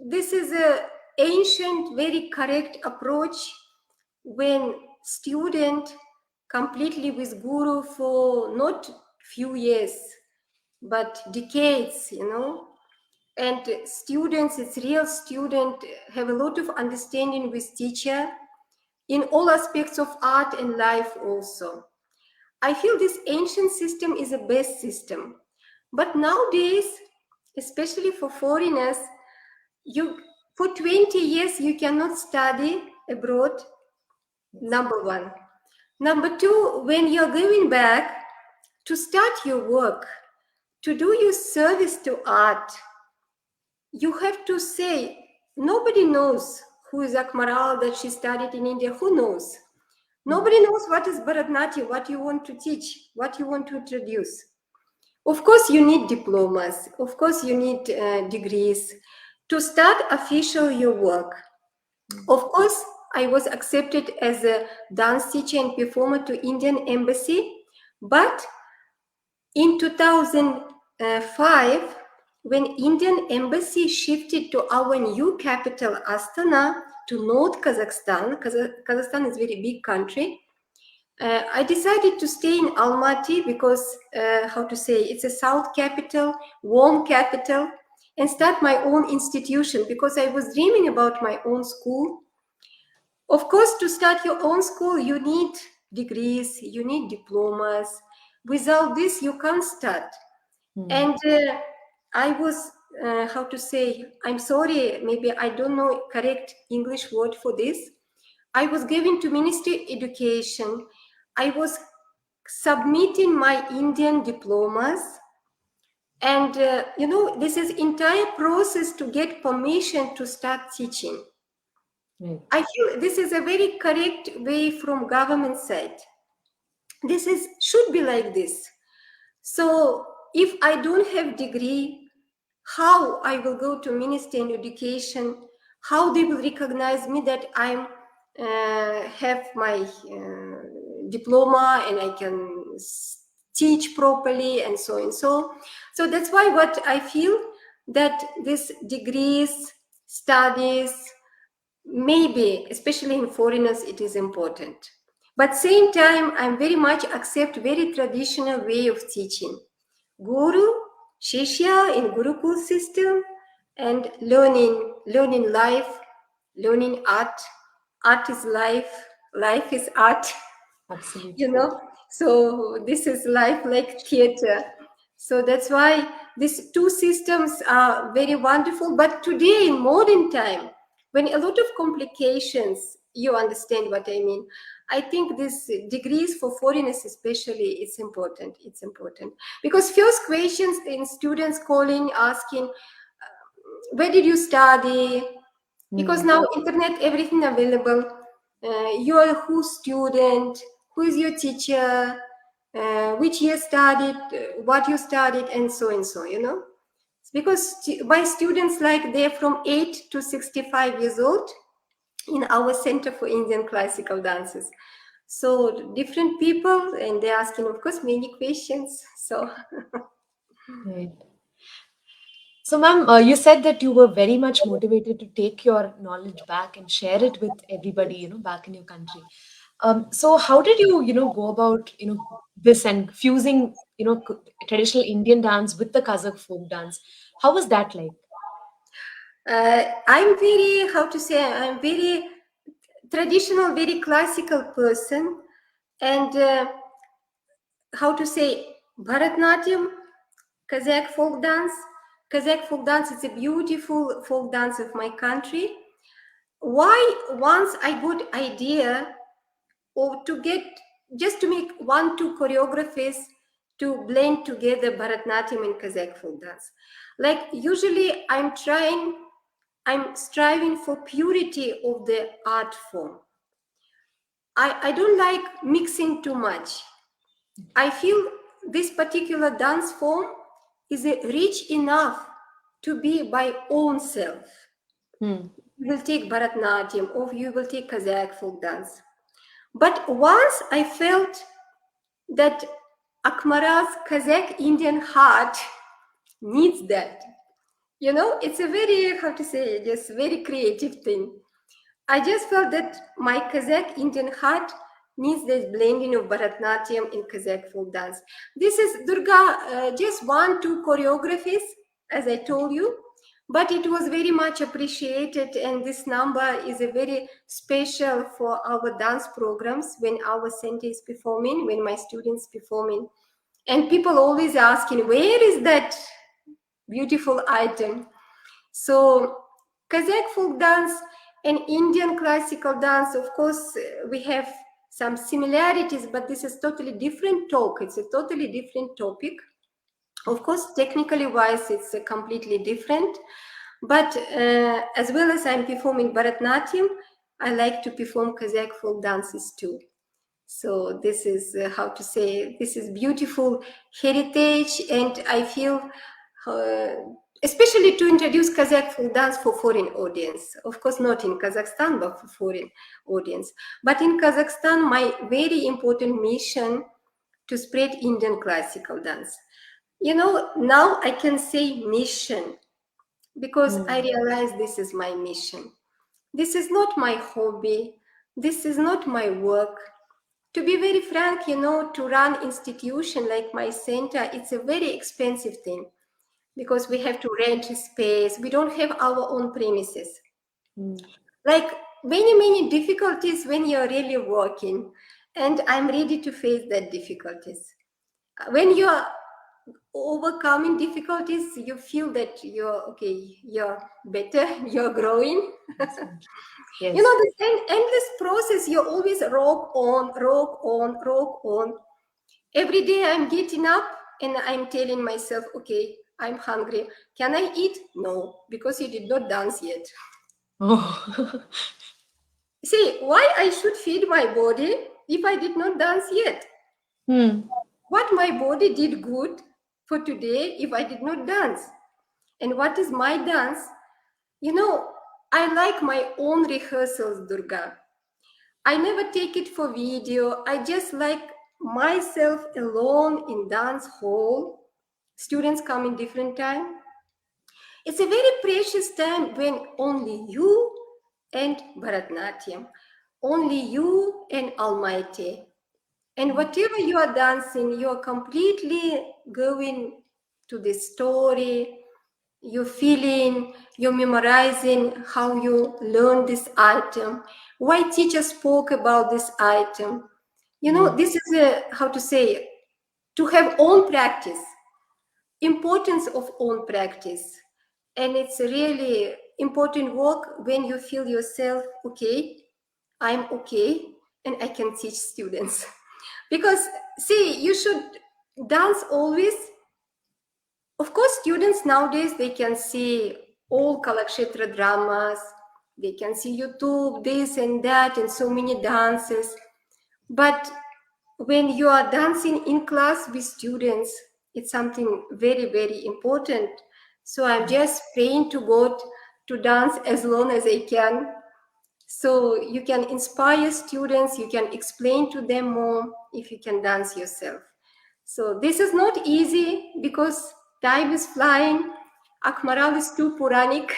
this is a ancient, very correct approach when student completely with Guru for not few years but decades, and students, it's real student, have a lot of understanding with teacher in all aspects of art and life also. I feel this ancient system is the best system, but nowadays, especially for foreigners, you for 20 years you cannot study abroad. Number one. Number two, when you're going back to start your work, to do your service to art, you have to say, nobody knows who is Akmaral, that she studied in India. Who knows? Nobody knows what is Bharatnatyam, what you want to teach, what you want to introduce. Of course, you need diplomas. Of course, you need degrees to start official your work. Of course, I was accepted as a dance teacher and performer to Indian Embassy, but in 2005, when Indian Embassy shifted to our new capital, Astana, to North Kazakhstan, Kazakhstan is a very big country, I decided to stay in Almaty because, it's a south capital, warm capital, and start my own institution because I was dreaming about my own school. Of course, to start your own school, you need degrees, you need diplomas. Without this, you can't start. And I was, I'm sorry, maybe I don't know correct English word for this. I was given to Ministry of Education. I was submitting my Indian diplomas. And, this is entire process to get permission to start teaching. Right. I feel this is a very correct way from government side. This is should be like this. So if I don't have degree, how I will go to Ministry of Education? How they will recognize me that I'm have my diploma and I can teach properly and so and so. So that's why what I feel that this degrees, studies, maybe especially in foreigners it is important, but same time I'm very much accept very traditional way of teaching, guru, shishya in gurukul system, and learning life, learning art. Art is life, life is art. Absolutely. So this is life like theater. So that's why these two systems are very wonderful, but today in modern time, when a lot of complications, you understand what I mean. I think this degrees for foreigners especially, it's important because first questions in students calling asking, where did you study, because now internet everything available. You are who student, who is your teacher, which year studied, what you studied, and so because my students, like, they're from 8 to 65 years old in our Center for Indian Classical Dances. So different people, and they're asking, of course, many questions. So Right. So, ma'am, you said that you were very much motivated to take your knowledge back and share it with everybody, back in your country. So, how did you, go about, this and fusing, traditional Indian dance with the Kazakh folk dance? How was that like? I'm very, I'm very traditional, very classical person, and Bharatnatyam, Kazakh folk dance. Kazakh folk dance is a beautiful folk dance of my country. Why once I got idea or to get just to make 1-2 choreographies to blend together Bharatnatyam and Kazakh folk dance. Like usually I'm striving for purity of the art form. I don't like mixing too much. I feel this particular dance form is rich enough to be by own self. Hmm. You will take Bharatnatyam or you will take Kazakh folk dance. But once I felt that Akmara's Kazakh Indian heart needs that. You know, it's a very, how to say, just very creative thing. I just felt that my Kazakh Indian heart needs this blending of Bharatnatyam in Kazakh folk dance. This is Durga, just 1-2 choreographies, as I told you, but it was very much appreciated, and this number is a very special for our dance programs when our center is performing, when my students performing, and people always asking, where is that beautiful item? So Kazakh folk dance and Indian classical dance, of course, we have some similarities, but this is totally different talk. It's a totally different topic. Of course, technically wise, it's completely different. But as well as I'm performing Bharatnatyam, I like to perform Kazakh folk dances too. So this is how to say, this is beautiful heritage, and I feel uh, especially to introduce Kazakh folk dance for foreign audience. Of course, not in Kazakhstan, but for foreign audience. But in Kazakhstan, my very important mission to spread Indian classical dance. You know, now I can say mission because I Hmm. realize this is my mission. This is not my hobby. This is not my work. To be very frank, you know, to run institution like my center, it's a very expensive thing because we have to rent a space. We don't have our own premises. Hmm. Like many difficulties when you're really working, and I'm ready to face that difficulties. When you're overcoming difficulties, you feel that you're okay, you're better, you're growing. Absolutely. You know, Yes. this endless process, you always rock on, rock on, rock on. Every day I'm getting up and I'm telling myself, okay, I'm hungry. Can I eat? No, because you did not dance yet. Oh. See, why I should feed my body if I did not dance yet? Hmm. What my body did good for today if I did not dance? And what is my dance? You know, I like my own rehearsals, Durga. I never take it for video. I just like myself alone in dance hall. Students come in different time. It's a very precious time when only you and Bharatnatyam, only you and Almighty. And whatever you are dancing, you are completely going to the story, you're feeling, you're memorizing how you learn this item, why teacher spoke about this item. You know, Hmm. this is a, how to say, to have own practice, importance of own practice. And it's a really important work when you feel yourself, okay, I'm okay, and I can teach students. Because, see, you should dance always. Of course, students nowadays, they can see all Kalakshetra dramas, they can see YouTube, this and that, and so many dances. But when you are dancing in class with students, it's something very important. So I'm just praying to God to dance as long as I can. So you can inspire students, you can explain to them more if you can dance yourself. So this is not easy because time is flying. Akmaral is too Puranic,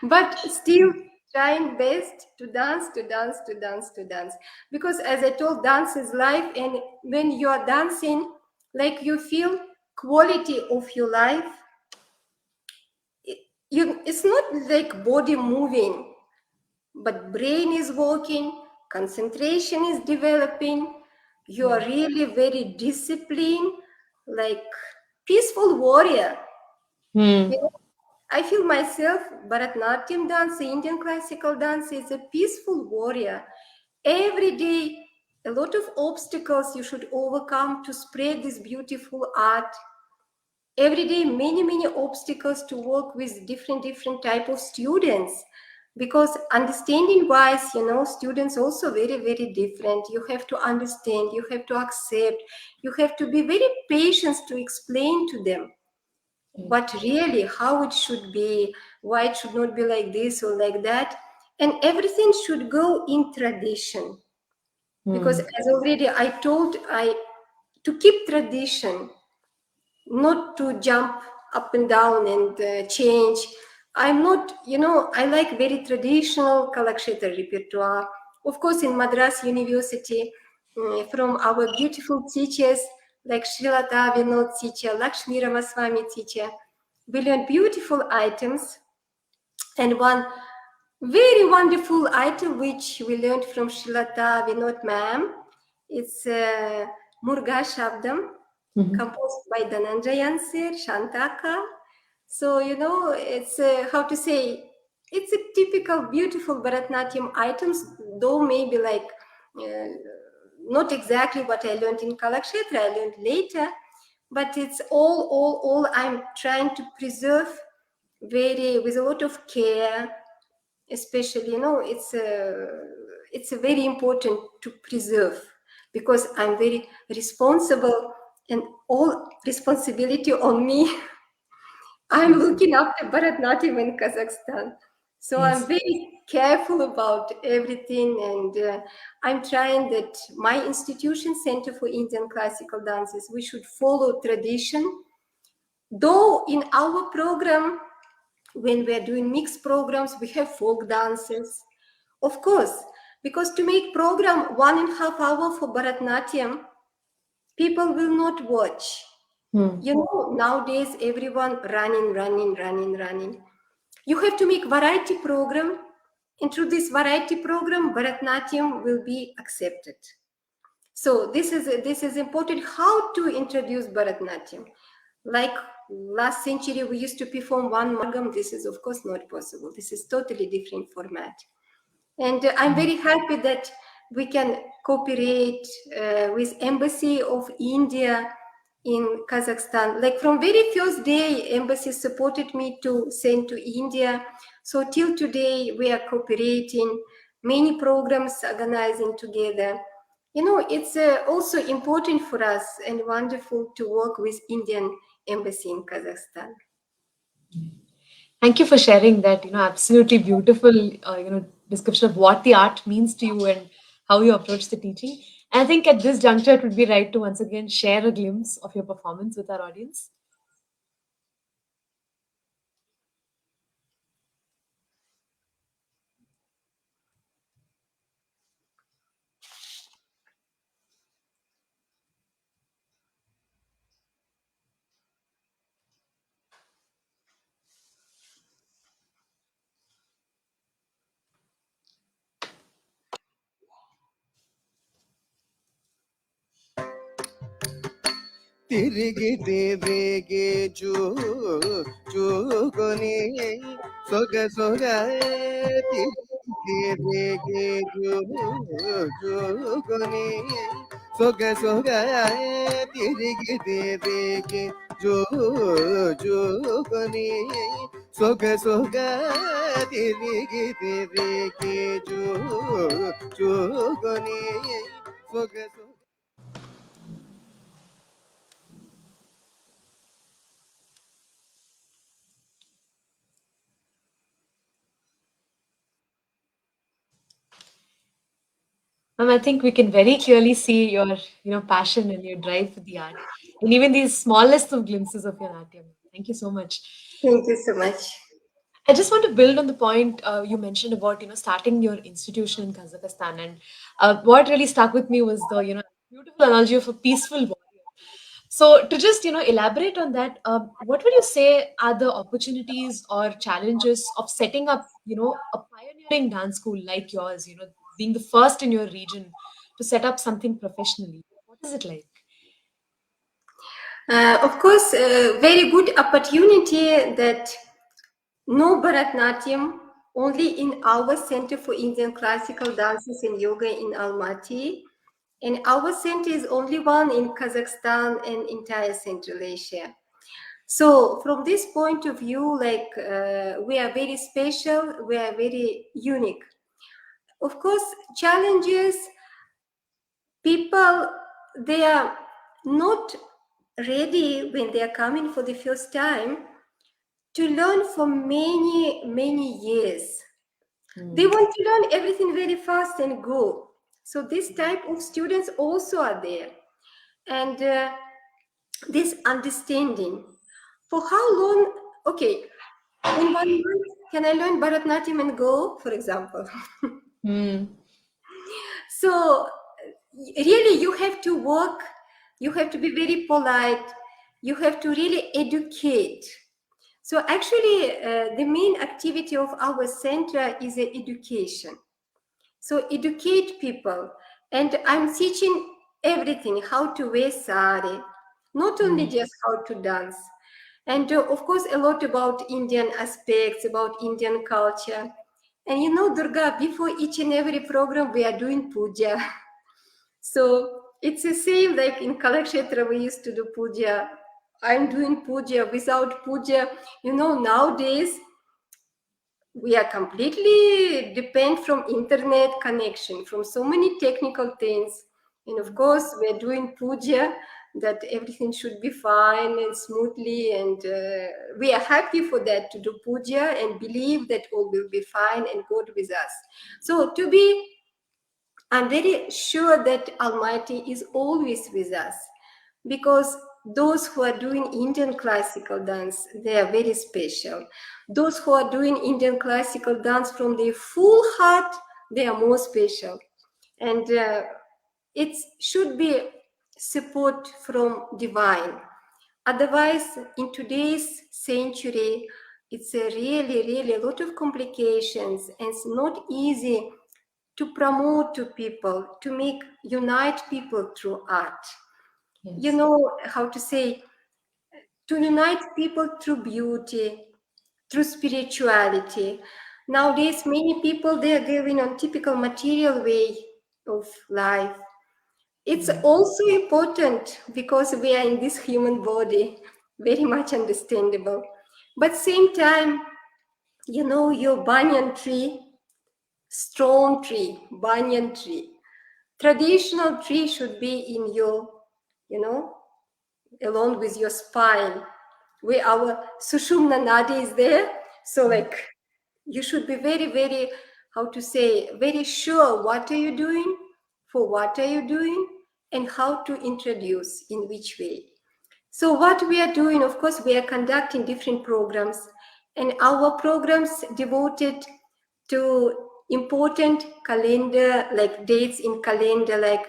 but still trying best to dance, to dance, to dance, to dance. Because as I told, dance is life, and when you are dancing, like you feel quality of your life. It's not like body moving, but brain is working, concentration is developing. You are Yeah. really very disciplined, like peaceful warrior. Hmm. You know, I feel myself, Bharatnatyam dance, Indian classical dance is a peaceful warrior. Every day, a lot of obstacles you should overcome to spread this beautiful art. Every day, many obstacles to work with different type of students. because understanding wise, students also very, very different. You have to understand, you have to accept, you have to be very patient to explain to them what really, how it should be, why it should not be like this or like that. And everything should go in tradition. Because as already I told, to keep tradition, not to jump up and down and change. I'm not, I like very traditional Kalakshetra repertoire. Of course, in Madras University, from our beautiful teachers like Srilata Vinod teacher, Lakshmi Ramaswamy teacher, we learned beautiful items. And one very wonderful item which we learned from Srilata Vinod ma'am, it's Murga Shabdam, composed by Dhananjayan Sir, Shantaka. So, it's how to say, it's a typical beautiful Bharatanatyam items, though maybe like not exactly what I learned in Kalakshetra, I learned later, but it's all I'm trying to preserve with a lot of care, especially, it's a very important to preserve, because I'm very responsible and all responsibility on me. I'm looking after Bharatanatyam in Kazakhstan. So I'm very careful about everything, and I'm trying that my institution, Center for Indian Classical Dances, we should follow tradition. Though in our program, when we're doing mixed programs, we have folk dances. Of course, because to make program 1.5 hour for Bharatanatyam, people will not watch. Nowadays everyone running. You have to make variety program, and through this variety program, Bharatanatyam will be accepted. So this is important. How to introduce Bharatanatyam? Like last century, we used to perform one margam. This is of course not possible. This is totally different format. And I'm very happy that we can cooperate with Embassy of India in Kazakhstan. Like from very first day, Embassy supported me to send to India. So till today, we are cooperating, many programs organizing together. It's also important for us and wonderful to work with Indian Embassy in Kazakhstan. Thank you for sharing that, absolutely beautiful, description of what the art means to you and how you approach the teaching. And I think at this juncture, it would be right to once again share a glimpse of your performance with our audience. తిరిగితే రేగే చూకొని సొగ తిరిగితే రేగే చూకొని సొగ తిరిగితే రేగే చూకొని సొగ తిరిగితే రేగే చూకొని సొగ I think we can very clearly see your, passion and your drive for the art, and even these smallest of glimpses of your natyam. Thank you so much. Thank you so much. I just want to build on the point you mentioned about starting your institution in Kazakhstan, and what really stuck with me was the beautiful analogy of a peaceful warrior. So to just elaborate on that, what would you say are the opportunities or challenges of setting up a pioneering dance school like yours? Being the first in your region to set up something professionally. What is it like? Of course, very good opportunity that no Bharatanatyam only in our Center for Indian Classical Dances and Yoga in Almaty. And our center is only one in Kazakhstan and entire Central Asia. So from this point of view, like we are very special, we are very unique. Of course, challenges, people, they are not ready when they are coming for the first time to learn for many, many years. They want to learn everything very fast and go. So this type of students also are there. And this understanding. For how long, okay, in 1 month, can I learn Bharatanatyam and go, for example? So really you have to work, you have to be very polite, you have to really educate. So actually the main activity of our center is education. So educate people, and I'm teaching everything, how to wear sari, not only just how to dance. And of course, a lot about Indian aspects, about Indian culture. And you know, Durga, before each and every program, we are doing puja. So it's the same like in Kalakshetra, we used to do puja. I'm doing puja. Without puja, you know, nowadays we are completely depend from internet connection, from so many technical things. And of course, we're doing puja that everything should be fine and smoothly. And we are happy for that, to do puja and believe that all will be fine and God with us. So I'm very sure that Almighty is always with us, because those who are doing Indian classical dance, they are very special. Those who are doing Indian classical dance from their full heart, they are more special. And it should be support from divine. Otherwise, in today's century, it's a really a lot of complications, and it's not easy to promote to people, to make unite people through art. Yes. You know how to say, to unite people through beauty, through spirituality. Nowadays, many people, they are living on typical material way of life. It's also important because we are in this human body, very much understandable. But same time, you know, your banyan tree, strong tree, banyan tree, traditional tree should be in your, you know, along with your spine, where our Sushumna Nadi is there. So like you should be very, how to say, very sure what are you doing, for what are you doing, and how to introduce, in which way. So what we are doing, of course, we are conducting different programs, and our programs devoted to important calendar, like dates in calendar, like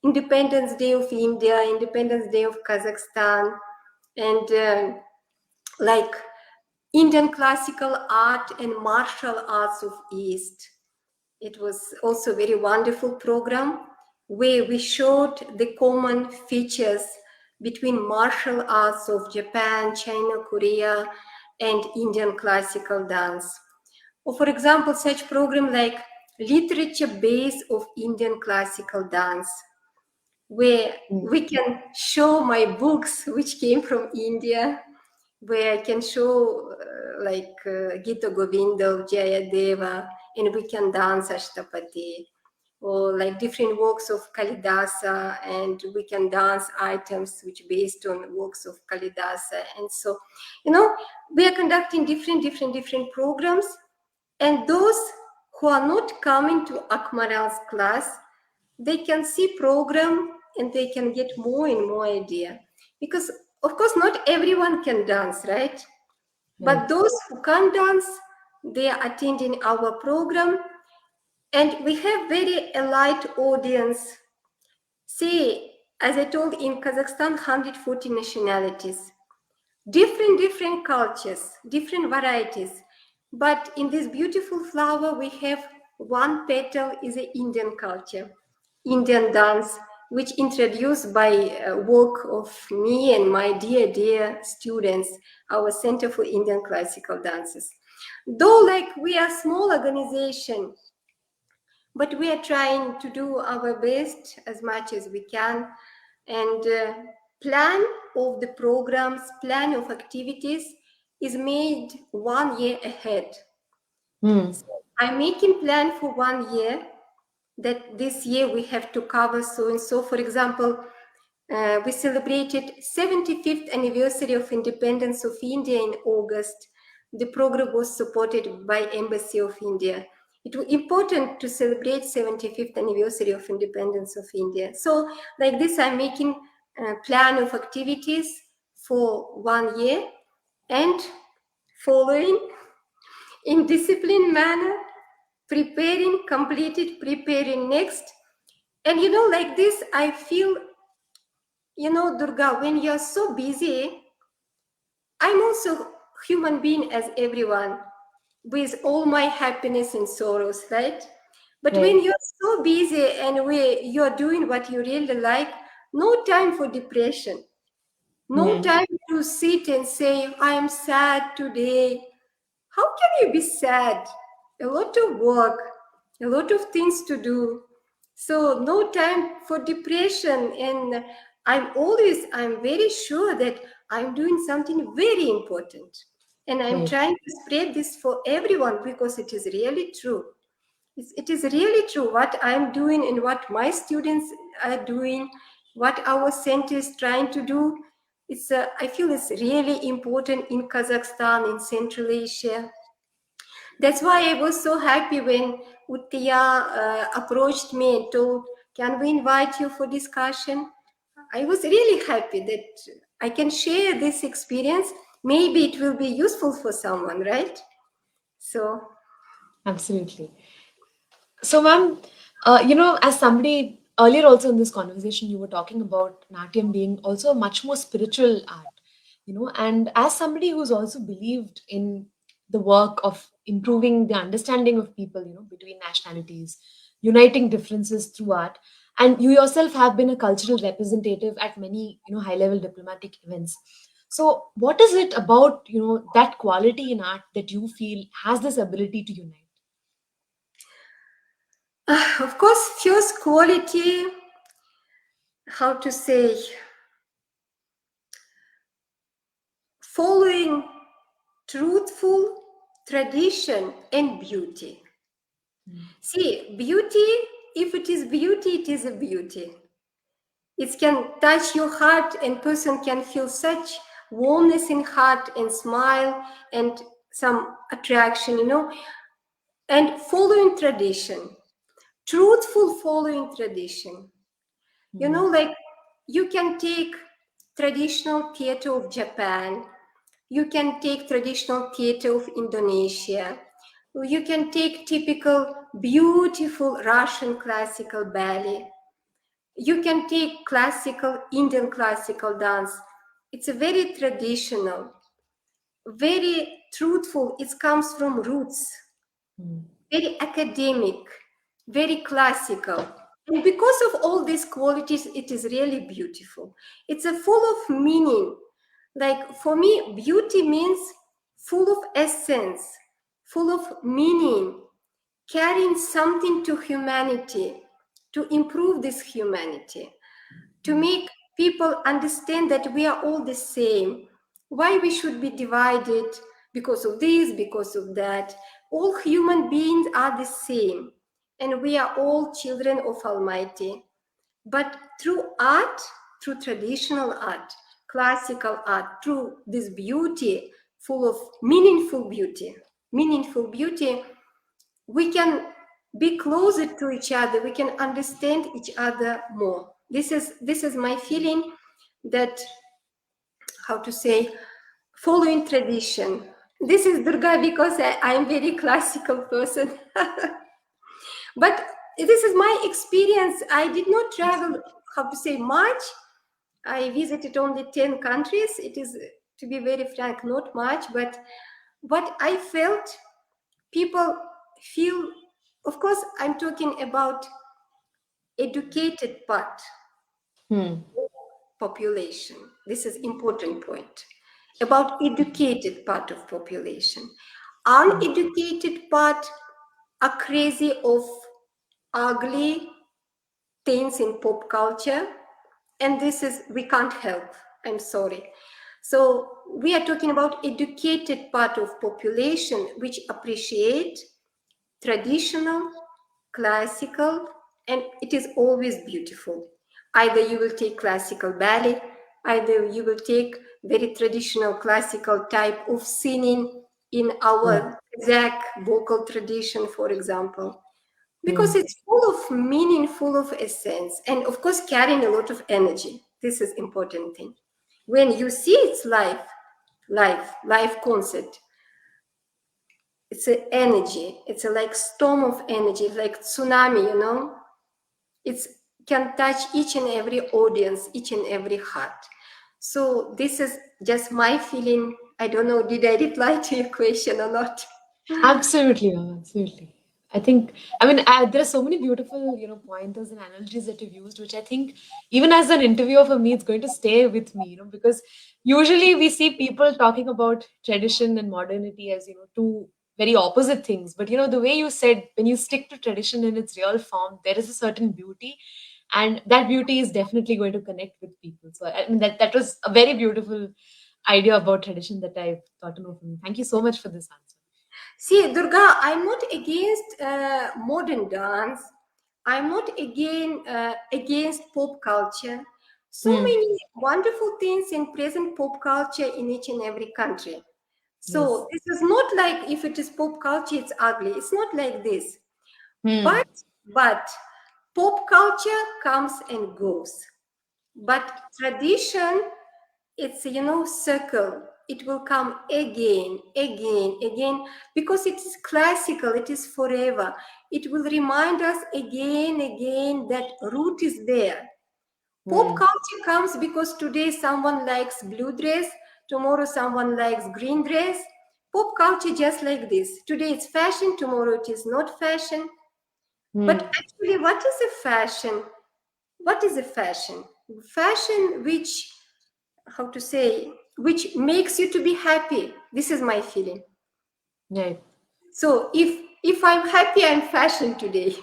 Independence Day of India, Independence Day of Kazakhstan, and like Indian classical art and martial arts of East. It was also a very wonderful program where we showed the common features between martial arts of Japan, China, Korea, and Indian classical dance. Or for example, such program like literature base of Indian classical dance, where we can show my books which came from India, where I can show Gita Govinda of Jayadeva, and we can dance Ashtapati, or like different works of Kalidasa, and we can dance items which based on works of Kalidasa. And so, you know, we are conducting different programs, and those who are not coming to Akmaral's class, they can see program and they can get more and more idea. Because of course not everyone can dance, right? But those who can dance, they are attending our program, and we have very elite audience. See, as I told, in Kazakhstan, 140 nationalities, different cultures, different varieties. But in this beautiful flower, we have one petal is an Indian culture, Indian dance, which introduced by work of me and my dear students, our Center for Indian Classical Dances. Though like we are a small organization, but we are trying to do our best as much as we can. And plan of the programs, plan of activities is made 1 year ahead. Hmm. I'm making plan for 1 year that this year we have to cover so and so. For example, we celebrated 75th anniversary of independence of India in August. The program was supported by Embassy of India. It was important to celebrate 75th anniversary of independence of India. So like this, I'm making a plan of activities for 1 year and following in disciplined manner, preparing, completed, preparing next. And like this, I feel, Durga, when you're so busy, I'm also human being as everyone with all my happiness and sorrows, right? But when Right. you're so busy and you're doing what you really like, no time for depression, no Hmm. time to sit and say, I am sad today. How can you be sad? A lot of work, a lot of things to do. So no time for depression. And I'm very sure that I'm doing something very important. And I'm Right. trying to spread this for everyone because it is really true. It is really true what I'm doing and what my students are doing, what our center is trying to do. I feel it's really important in Kazakhstan, in Central Asia. That's why I was so happy when Uttiya approached me and told, can we invite you for discussion? I was really happy that I can share this experience. Maybe it will be useful for someone, right? So, Absolutely. So, ma'am, as somebody earlier also in this conversation, you were talking about Natyam being also a much more spiritual art, and as somebody who's also believed in the work of improving the understanding of people, between nationalities, uniting differences through art, and you yourself have been a cultural representative at many, high level diplomatic events. So, what is it about, that quality in art that you feel has this ability to unite? of course, first quality, how to say, following truthful tradition and beauty. See, beauty, if it is beauty, it is a beauty. It can touch your heart and person can feel such warmness in heart and smile and some attraction. And following tradition, truthful following tradition. Hmm. Like you can take traditional theater of Japan, you can take traditional theater of Indonesia, you can take typical beautiful Russian classical ballet, you can take classical Indian classical dance. It's a very traditional, very truthful. It comes from roots, Hmm. very academic, very classical. And because of all these qualities, it is really beautiful. It's a full of meaning. Like for me, beauty means full of essence, full of meaning, carrying something to humanity, to improve this humanity, to make people understand that we are all the same, why we should be divided because of this, because of that. All human beings are the same, and we are all children of Almighty. But through art, through traditional art, classical art, through this beauty, full of meaningful beauty, we can be closer to each other, we can understand each other more. This is my feeling, that, how to say, following tradition. This is Durga because I'm very classical person. But this is my experience. I did not travel, how to say, much. I visited only 10 countries. It is, to be very frank, not much, but what I felt, people feel, of course, I'm talking about educated part Hmm. population. This is important point. About educated part of population. Uneducated part are crazy of ugly things in pop culture, and this is, we can't help. I'm sorry. So we are talking about educated part of population which appreciate traditional, classical, and it is always beautiful. Either you will take classical ballet, either you will take very traditional classical type of singing in our Kazakh vocal tradition, for example, because it's full of meaning, full of essence, and of course carrying a lot of energy. This is important thing. When you see it's live concert, it's an energy. It's a like storm of energy, like tsunami, you know. It's can touch each and every audience, each and every heart. So this is just my feeling. I don't know, did I reply to your question or not? Absolutely, ma'am, absolutely. There are so many beautiful, pointers and analogies that you've used, which I think, even as an interviewer for me, it's going to stay with me, because usually we see people talking about tradition and modernity as, two very opposite things. But, the way you said, when you stick to tradition in its real form, there is a certain beauty, and that beauty is definitely going to connect with people. So, that was a very beautiful idea about tradition that I thought to know from you. Thank you so much for this answer. See, Durga, I'm not against modern dance. I'm not against pop culture. So Hmm. many wonderful things in present pop culture in each and every country. Yes. So this is not like if it is pop culture, it's ugly. It's not like this. Hmm. But pop culture comes and goes. But tradition, it's circle. It will come again, because it is classical. It is forever. It will remind us again that root is there. Pop Hmm. culture comes because today someone likes blue dress, tomorrow someone likes green dress. Pop culture just like this. Today it's fashion, tomorrow it is not fashion. But Hmm. actually, what is a fashion? What is a fashion? Fashion which, how to say, which makes you to be happy. This is my feeling. Right. So if I'm happy, I'm fashion today.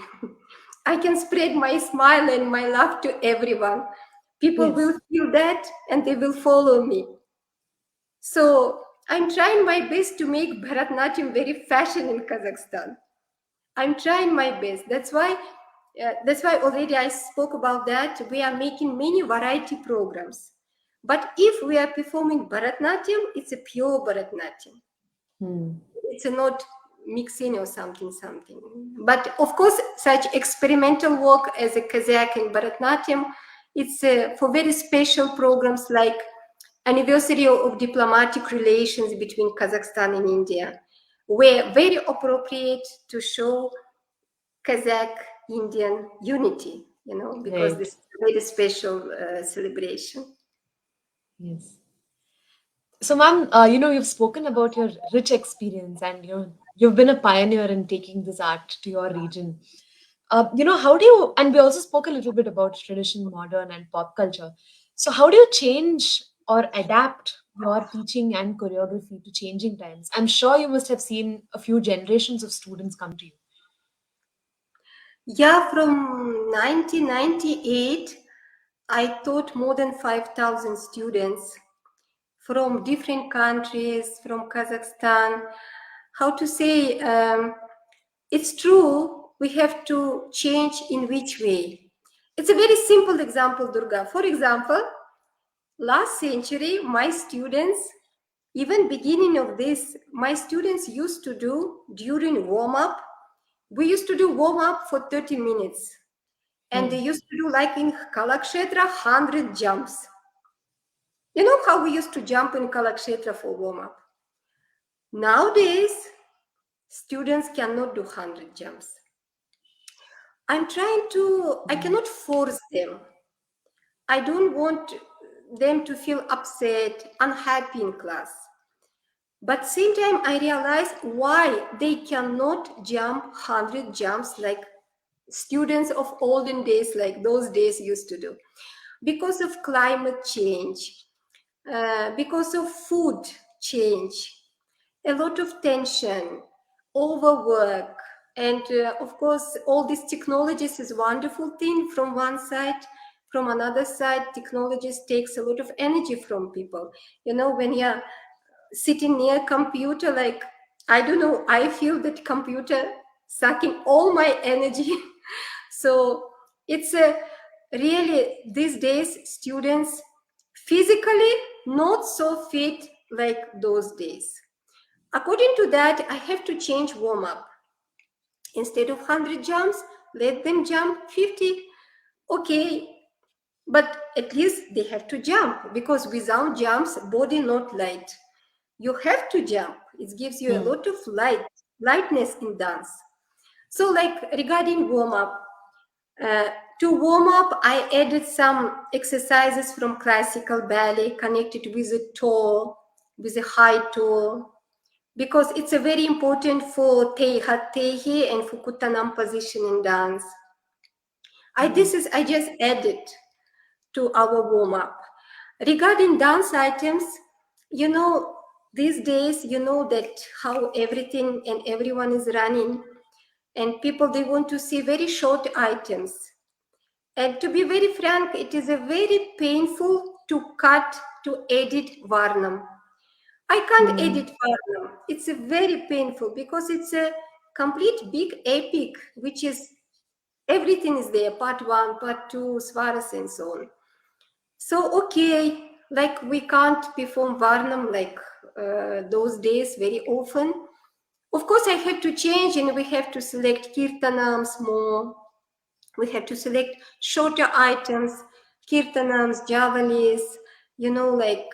I can spread my smile and my love to everyone. People will Yes. feel that and they will follow me. So I'm trying my best to make Bharatnatyam very fashion in Kazakhstan. I'm trying my best. That's why already I spoke about that. We are making many variety programs. But if we are performing Bharatnatyam, it's a pure Bharatnatyam. Hmm. It's a not mixing or something. But of course, such experimental work as a Kazakh and Bharatnatyam, it's for very special programs like anniversary of diplomatic relations between Kazakhstan and India, were very appropriate to show Kazakh Indian unity, because Right. this is a very special celebration. Yes. So, ma'am, you've spoken about your rich experience, and you've been a pioneer in taking this art to your region. How do you? And we also spoke a little bit about tradition, modern, and pop culture. So, how do you change or adapt your teaching and choreography to changing times? I'm sure you must have seen a few generations of students come to you. Yeah, from 1998, I taught more than 5,000 students from different countries, from Kazakhstan. How to say, it's true, we have to change in which way. It's a very simple example, Durga. For example, last century, my students, even beginning of this, my students used to do during warm up. We used to do warm up for 30 minutes. And they Hmm. used to do like in Kalakshetra, 100 jumps. You know how we used to jump in Kalakshetra for warm up? Nowadays, students cannot do 100 jumps. I cannot force them. I don't want them to feel upset, unhappy in class. But same time, I realize why they cannot jump 100 jumps like students of olden days, like those days used to do. Because of climate change, because of food change, a lot of tension, overwork, and of course, all these technologies is wonderful thing from one side, From another side, technologies takes a lot of energy from people. You know, when you're sitting near computer, like, I don't know, I feel that computer sucking all my energy. So it's a really, these days, students physically not so fit like those days. According to that, I have to change warm up. Instead of 100 jumps, let them jump 50. Okay, but at least they have to jump, because without jumps, body not light. You have to jump. It gives you a lot of lightness in dance. So, like, regarding warm up, to warm up, I added some exercises from classical ballet connected with a toe, with a high toe, because it's a very important for Hat Tehi and for Kutanam position in dance. I just added to our warm up. Regarding dance items, you know, these days, you know that how everything and everyone is running, and people, they want to see very short items. And to be very frank, it is a very painful to cut, to edit Varnam. I can't edit Varnam. It's a very painful, because it's a complete big epic, which is everything is there, part 1, part 2, Svaras and so on. So, okay, like, we can't perform Varnam like those days very often. Of course, I have to change, and we have to select kirtanams more. We have to select shorter items, kirtanams, javalis, you know, like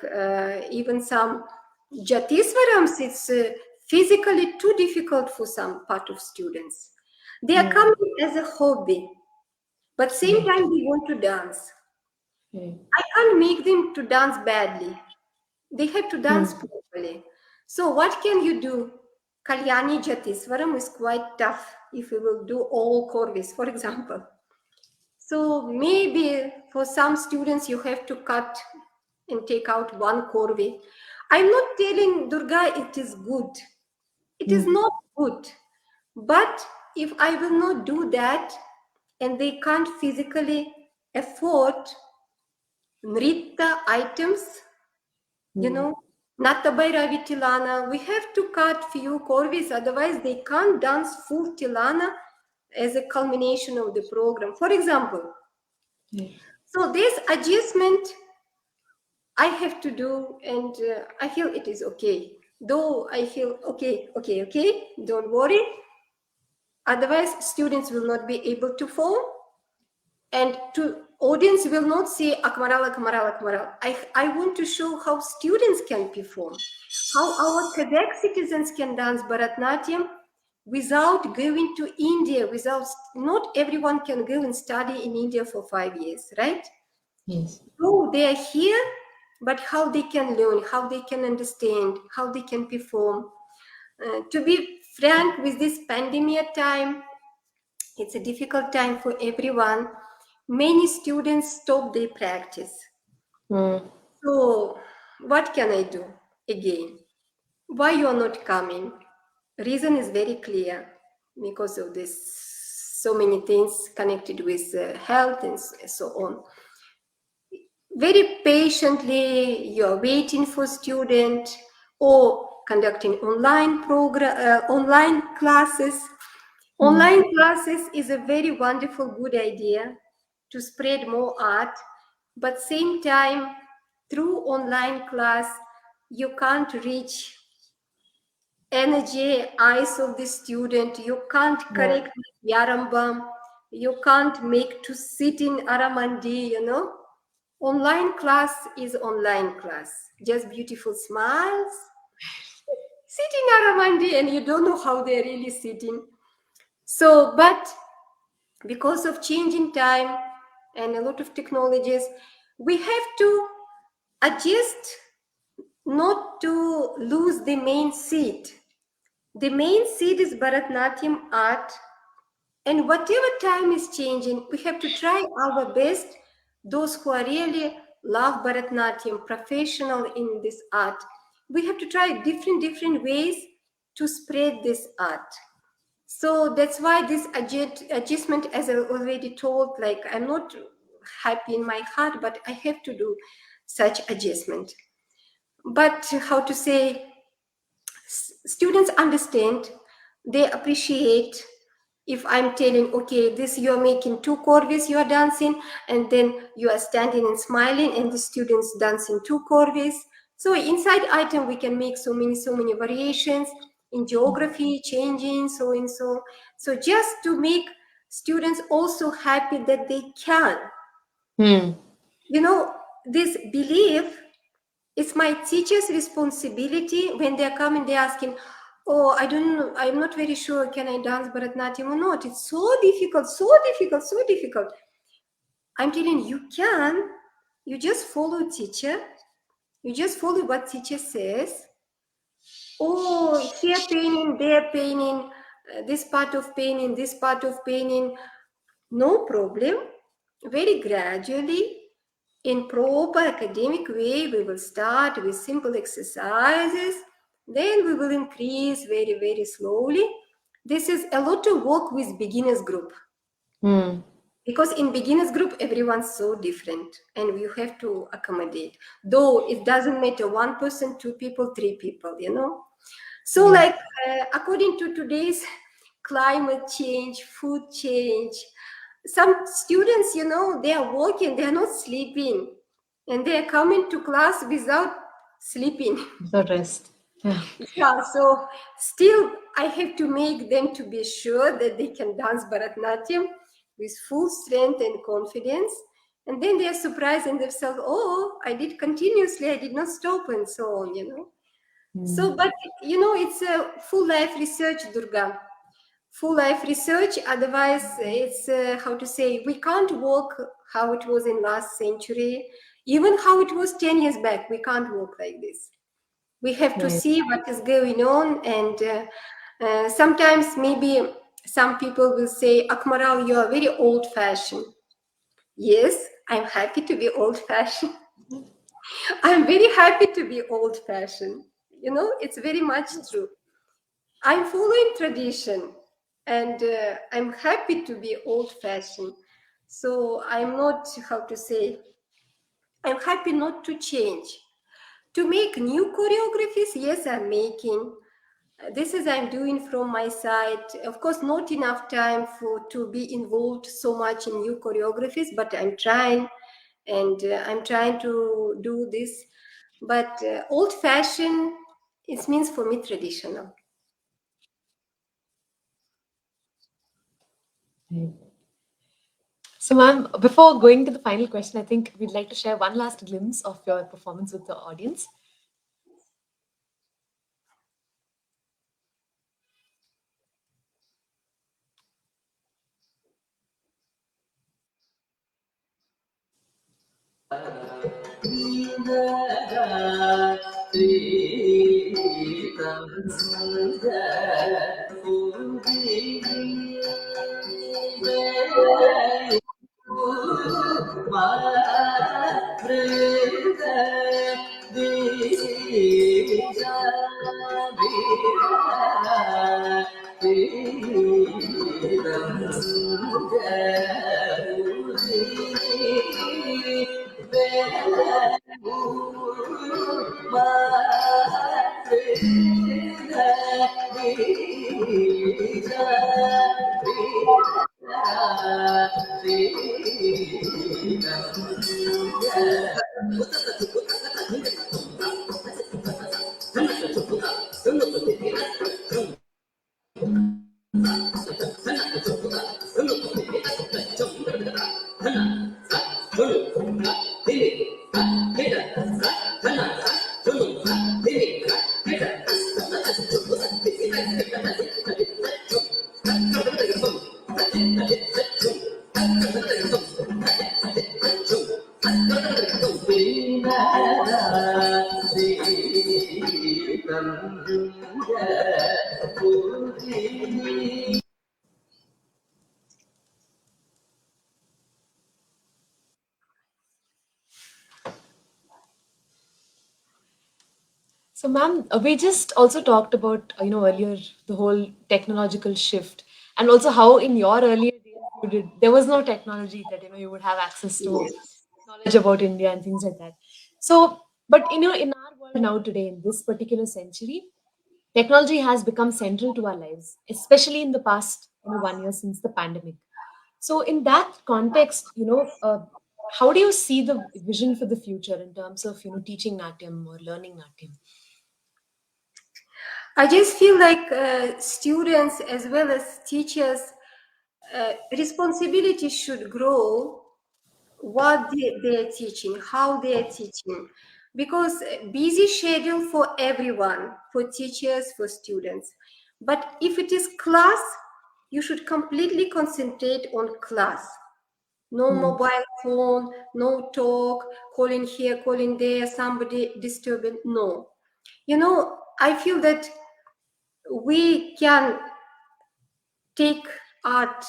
even some jatisvarams. It's physically too difficult for some part of students. They are coming as a hobby, but same time they want to dance. I can't make them to dance badly. They have to dance properly. So what can you do? Kalyani Jatiswaram is quite tough if you will do all Korvis, for example. So maybe for some students you have to cut and take out one Korvi. I'm not telling Durga it is good. It is not good. But if I will not do that and they can't physically afford Nritta items, you know, Natabairavi Tilana, we have to cut few Korvis, otherwise they can't dance full Tilana as a culmination of the program. For example, so this adjustment I have to do, and I feel it is okay. Though I feel okay, don't worry. Otherwise, students will not be able to form, and to audience will not say Akmaral, Akmaral, Akmaral. I want to show how students can perform, how our Kazakh citizens can dance Bharatnatyam without going to India, not everyone can go and study in India for 5 years, right? Yes. So they are here, but how they can learn, how they can understand, how they can perform. To be frank, with this pandemic time, it's a difficult time for everyone. Many students stop their practice. So what can I do? Again, why you are not coming? Reason is very clear, because of this, so many things connected with health and so on. Very patiently you're waiting for student, or conducting online classes. Online classes is a very wonderful, good idea to spread more art, but same time, through online class, you can't reach energy, eyes of the student. You can't correct Yarambam. You can't make to sit in Aramandi, you know. Online class is online class. Just beautiful smiles. Sitting Aramandi, and you don't know how they're really sitting. So, but because of changing time and a lot of technologies, we have to adjust not to lose the main seed. The main seed is Bharatnatyam art, and whatever time is changing, we have to try our best. Those who are really love Bharatnatyam, professional in this art, we have to try different ways to spread this art. So that's why this adjustment, as I already told, like, I'm not happy in my heart, but I have to do such adjustment. But how to say, students understand, they appreciate if I'm telling, okay, this you're making two corvis, you are dancing, and then you are standing and smiling, and the students dancing two corvis. So inside item, we can make so many variations in geography, changing, so and so. So just to make students also happy that they can. Hmm. You know, this belief, it's my teacher's responsibility when they're coming, they're asking, oh, I don't know, I'm not very sure, can I dance Bharatanatyam or not? It's so difficult, so difficult, so difficult. I'm telling you can. You just follow teacher. You just follow what teacher says. Oh, here painting, there painting, this part of painting, this part of painting. No problem. Very gradually, in proper academic way, we will start with simple exercises. Then we will increase very slowly. This is a lot of work with beginners group. Hmm. Because in beginners group, everyone's so different and you have to accommodate. Though it doesn't matter, one person, two people, three people, you know. So Yeah. like according to today's climate change, food change, some students, you know, they are working, they are not sleeping, and they are coming to class without sleeping. The rest. Yeah. Yeah, so still I have to make them to be sure that they can dance Bharatanatyam with full strength and confidence. And then they are surprised in themselves, oh, I did continuously, I did not stop, and so on, you know. So, but you know, it's a full life research, Durga. Full life research. Otherwise, it's how to say, we can't walk how it was in last century, even how it was 10 years back. We can't walk like this. We have to Right. see what is going on, and sometimes maybe some people will say, Akmaral, you are very old-fashioned. Yes, I'm happy to be old-fashioned. I'm very happy to be old-fashioned. You know, it's very much true. I'm following tradition, and I'm happy to be old-fashioned. So I'm not, how to say, I'm happy not to change. To make new choreographies, yes, I'm making. This is I'm doing from my side. Of course, not enough time for to be involved so much in new choreographies, but I'm trying, and I'm trying to do this. But old-fashioned, it means for me traditional. Right. So, ma'am, before going to the final question, I think we'd like to share one last glimpse of your performance with the audience. So, ma'am, we just also talked about, earlier the whole technological shift and also how in your earlier days there was no technology that you would have access to Yes. knowledge about India and things like that. So, but in our world now today, in this particular century, technology has become central to our lives, especially in the past 1 year since the pandemic. So, in that context, how do you see the vision for the future in terms of teaching Natyam or learning Natyam? I just feel like students as well as teachers, responsibility should grow what they're teaching, how they're teaching, because busy schedule for everyone, for teachers, for students. But if it is class, you should completely concentrate on class. No Hmm. mobile phone, no talk, calling here, calling there, somebody disturbing. No. I feel that we can take art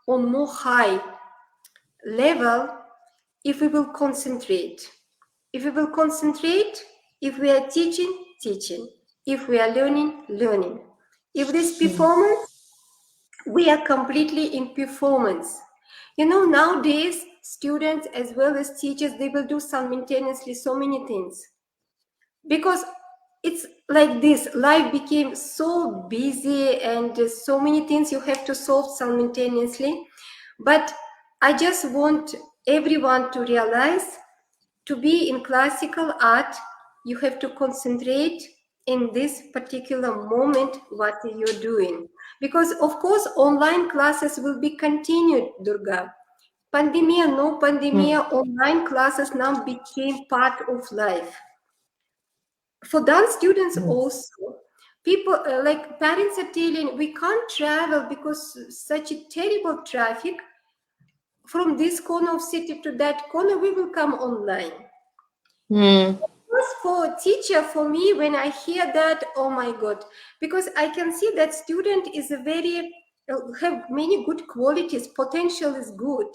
on more high level if we will concentrate. If we will concentrate, if we are teaching, teaching. If we are learning, learning. If this performance, we are completely in performance. Nowadays, students as well as teachers, they will do simultaneously so many things because it's like this. Life became so busy and so many things you have to solve simultaneously. But I just want everyone to realize to be in classical art, you have to concentrate in this particular moment what you're doing. Because, of course, online classes will be continued, Durga. Pandemia, no pandemia, online classes now became part of life. For dance students also, people like parents are telling we can't travel because such a terrible traffic from this corner of city to that corner, we will come online. Hmm. Was for teacher, for me, when I hear that, oh my god, because I can see that student is a very have many good qualities, potential is good,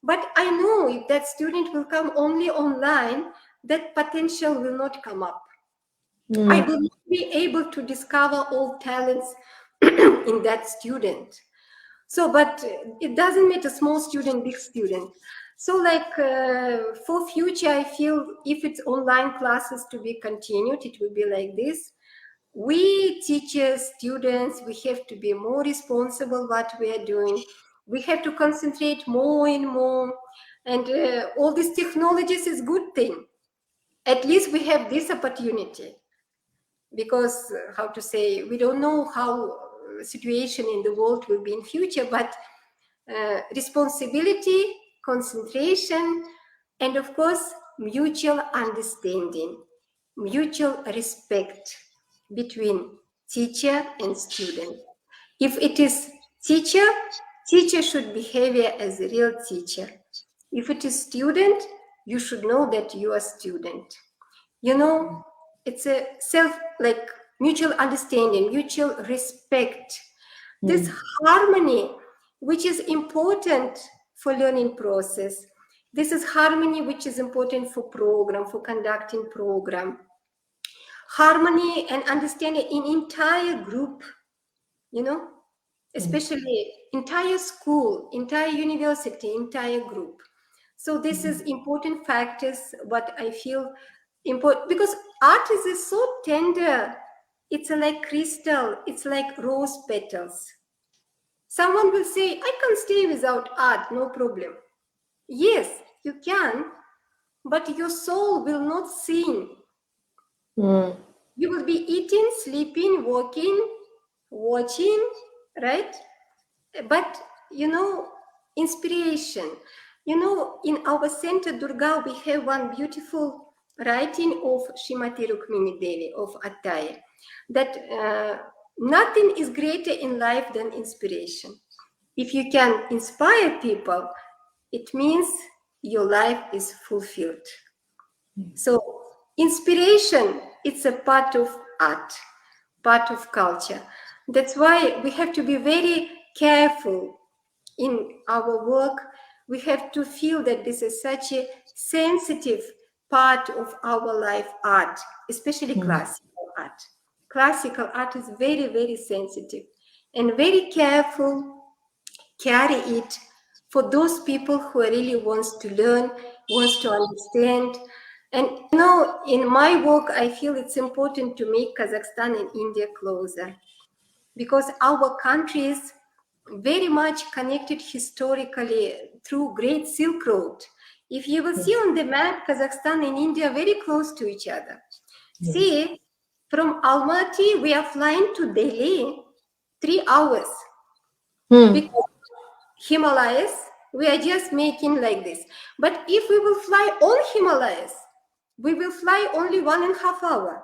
but I know if that student will come only online, that potential will not come up. I Hmm. will not be able to discover all talents in that student. So, but it doesn't matter small student, big student. So, like for future, I feel if it's online classes to be continued, it will be like this. We teachers, students, we have to be more responsible what we are doing. We have to concentrate more and more. And all these technologies is good thing. At least we have this opportunity because how to say, we don't know how situation in the world will be in future, but responsibility, concentration, and of course mutual understanding, mutual respect between teacher and student. If it is teacher, teacher should behave as a real teacher. If it is student, you should know that you are student. you know it's a self, like mutual understanding, mutual respect, this harmony which is important for learning process. This is harmony which is important for program, for conducting program. Harmony and understanding in entire group, you know especially entire school, entire university, entire group. So this is important factors what I feel important, because art is so tender. It's like crystal, it's like rose petals. Someone will say, I can stay without art, no problem. Yes, you can, but your soul will not sing. Hmm. You will be eating, sleeping, walking, watching, right? But inspiration. In our center, Durga, we have one beautiful writing of Shrimati Rukmini Devi of Attaya, that nothing is greater in life than inspiration. If you can inspire people, it means your life is fulfilled. So inspiration, it's a part of art, part of culture. That's why we have to be very careful in our work. We have to feel that this is such a sensitive part of our life, art, especially classical art. Classical art is very, very sensitive and very careful, carry it for those people who really wants to learn, wants to understand. And in my work, I feel it's important to make Kazakhstan and India closer, because our countries very much connected historically through Great Silk Road. If you will see on the map, Kazakhstan and India are very close to each other. Yes. See, from Almaty, we are flying to Delhi 3 hours. Because Himalayas, we are just making like this. But if we will fly on Himalayas, we will fly only 1.5 hours.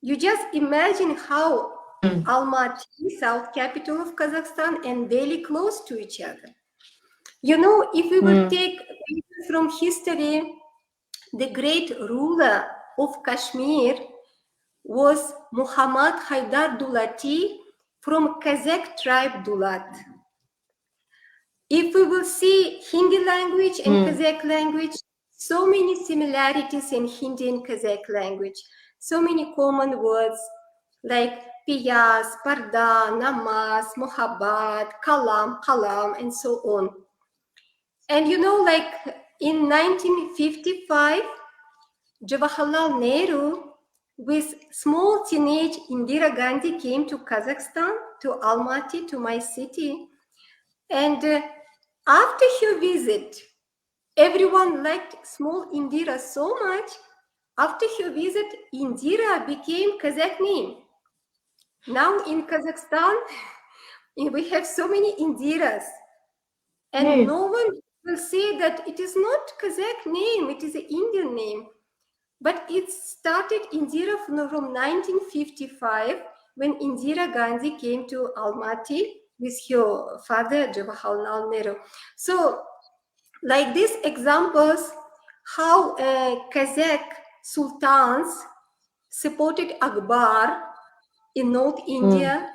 You just imagine how Almaty, south capital of Kazakhstan, and Delhi close to each other. If we will take from history, the great ruler of Kashmir was Muhammad Haidar Dulati from Kazakh tribe Dulat. If we will see Hindi language and Kazakh language, so many similarities in Hindi and Kazakh language, so many common words like piyas, parda, namaz, mohabbat, kalam, and so on. And like in 1955, Jawaharlal Nehru with small teenage Indira Gandhi came to Kazakhstan, to Almaty, to my city. And after her visit, everyone liked small Indira so much. After her visit, Indira became Kazakh name. Now in Kazakhstan, we have so many Indiras. And no one will say that it is not Kazakh name, it is an Indian name. But it started Indira from 1955 when Indira Gandhi came to Almaty with her father, Jawaharlal Nehru. So, like these examples, how Kazakh sultans supported Akbar in North India,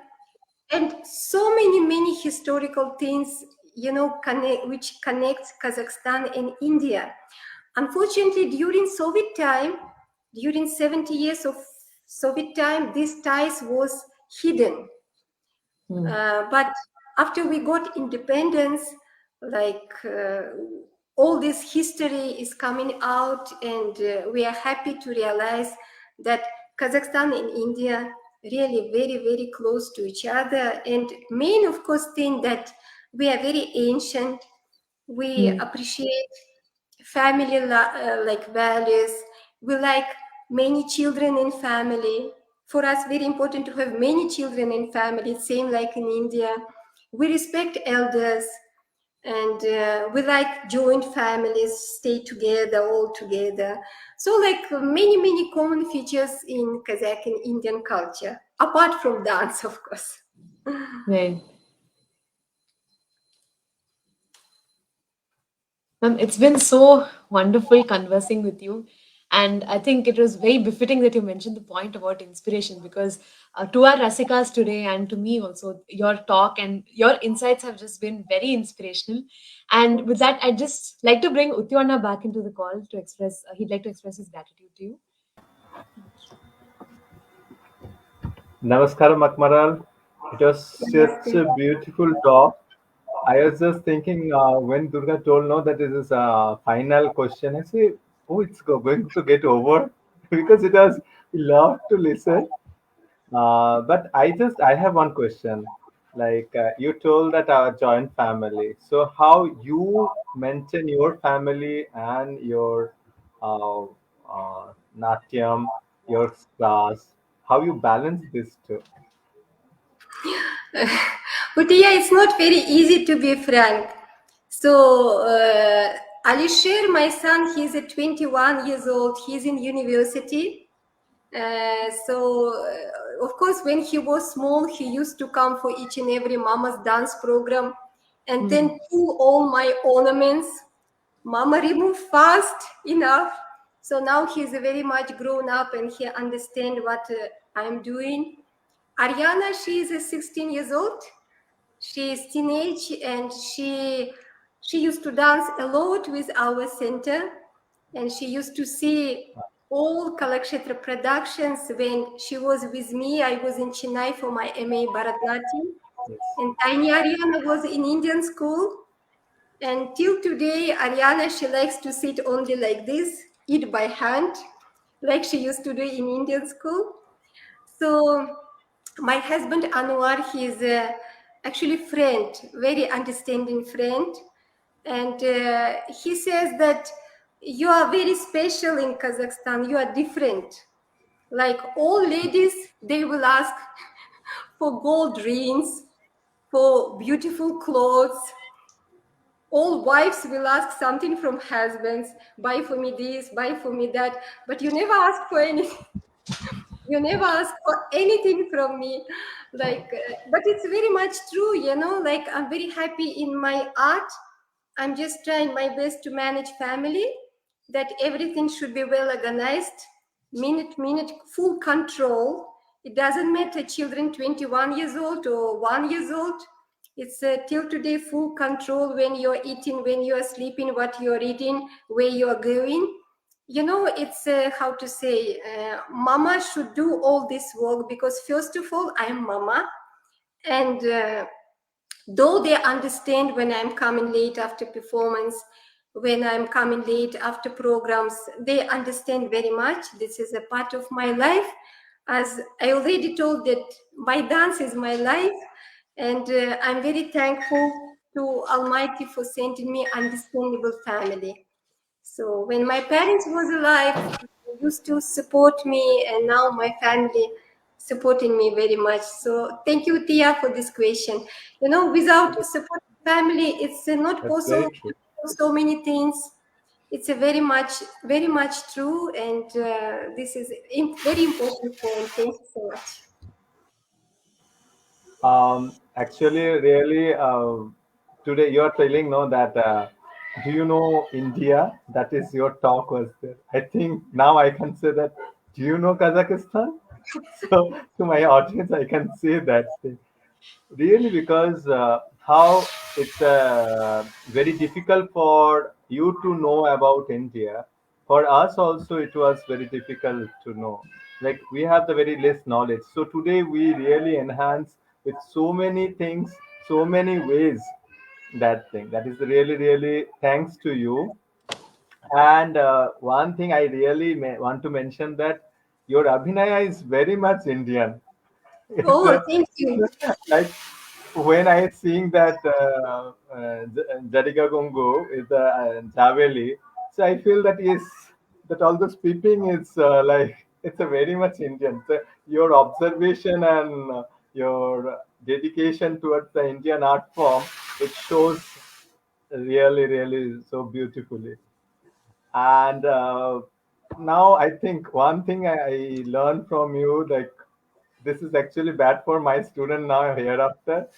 and so many historical things, which connects Kazakhstan and India. Unfortunately, during Soviet time, during 70 years of Soviet time, these ties was hidden. But after we got independence, all this history is coming out, and we are happy to realize that Kazakhstan and India really very close to each other. And main, of course, thing that we are very ancient. We appreciate family values. We like many children in family. For us, very important to have many children in family, same like in India. We respect elders, and we like joint families, stay together, all together. So like many common features in Kazakh and Indian culture, apart from dance, of course. Right. Ma'am, it's been so wonderful conversing with you. And I think it was very befitting that you mentioned the point about inspiration, because to our Rasikas today and to me also, your talk and your insights have just been very inspirational. And with that, I'd just like to bring Uttiwana back into the call to express, he'd like to express his gratitude to you. Namaskaram, Akmaral. It was such a beautiful talk. I was just thinking when Durga told no that this is a final question, I say, oh, it's going to get over because it was love to listen. But I have one question. Like you told that our joint family. So how you maintain your family and your uh, Natyam, your class, how you balance this two? Utiya, it's not very easy, to be frank. So, Alisher, my son, he's at 21 years old. He's in university. Of course, when he was small, he used to come for each and every Mama's dance program and then pull all my ornaments. Mama removed fast enough. So now he's very much grown up and he understands what I'm doing. Ariana, she is 16 years old. She is teenage, and she used to dance a lot with our center, and she used to see all Kalakshetra productions. When she was with me, I was in Chennai for my MA Bharatanatyam, Yes. and tiny Ariana was in Indian school. And till today, Ariana, she likes to sit only like this, eat by hand, like she used to do in Indian school. So my husband Anwar, he is actually friend, very understanding friend, and he says that you are very special in Kazakhstan. You are different. Like all ladies, they will ask for gold rings, for beautiful clothes. All wives will ask something from husbands, buy for me this, buy for me that, but you never ask for anything. You never ask for anything from me. Like, but it's very much true, you know, like I'm very happy in my art. I'm just trying my best to manage family, that everything should be well organized, minute, full control. It doesn't matter children 21 years old or 1 years old. It's till today full control when you're eating, when you're sleeping, what you're eating, where you're going. You know, it's how to say, mama should do all this work because first of all, I'm mama. And though they understand when I'm coming late after performance, when I'm coming late after programs, they understand very much. This is a part of my life. As I already told that my dance is my life, and I'm very thankful to Almighty for sending me understandable family. So when my parents was alive, they used to support me, and now my family supporting me very much. So thank you, Tia, for this question. You know, without support family, it's not That's very possible to true. do so many things. It's a very much true, and this is very important point. Thank you so much. Actually, really, today you are telling no that. Do you know India? That is your talk was there. I think now I can say that. Do you know Kazakhstan? So to my audience, I can say that thing. Really, because how it's very difficult for you to know about India. For us also, it was very difficult to know. Like we have the very less knowledge. So today we really enhance with so many things, so many ways. That thing that is really, really thanks to you. And one thing I really want to mention that your Abhinaya is very much Indian. It's Oh, thank you. like when I seeing that Jadiga Gungu is the Javeli, so I feel that is that all those peeping is like it's a very much Indian. So your observation and your dedication towards the Indian art form, it shows really, really so beautifully. And now I think one thing I learned from you, like this is actually bad for my student now hereafter.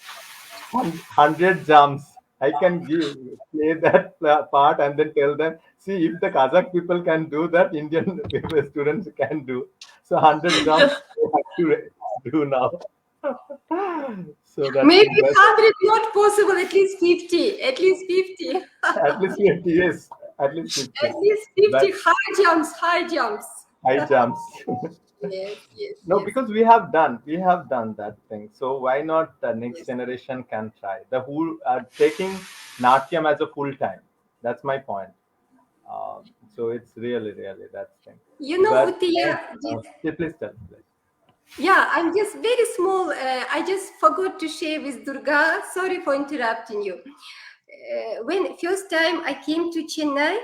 100 jumps. I can give play that part and then tell them, see if the Kazakh people can do that, Indian people students can do. So 100 jumps they have to do now. So that's Maybe it. That's 100 not possible, at least 50. At least 50. at least 50, yes, at least At 50. least 50 But high jumps, high jumps. high jumps. Yes, yes, No, yes. because we have done that thing. So why not the next Yes. generation can try the whole taking Natyam as a full time. That's my point. So it's really, really that thing. You know, But Utiya, yeah, please tell. Please. yeah, I'm just very small. I just forgot to share with Durga. Sorry for interrupting you. When first time I came to Chennai,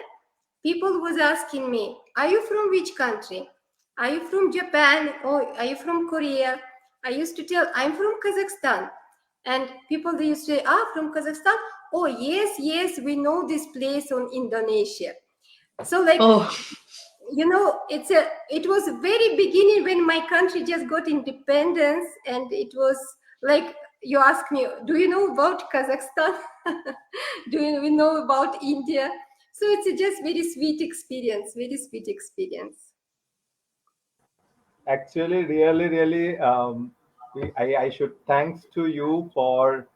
people was asking me, "Are you from which country? Are you from Japan or are you from Korea?" I used to tell, "I'm from Kazakhstan," and people they used to say, "Ah, from Kazakhstan? Oh yes, yes, we know this place on Indonesia." So like, Oh, you know, it was very beginning when my country just got independence, and it was like you ask me, do you know about Kazakhstan? Do you know about India? So it's a just very sweet experience, very sweet experience. Actually, really, really, I should thanks to you for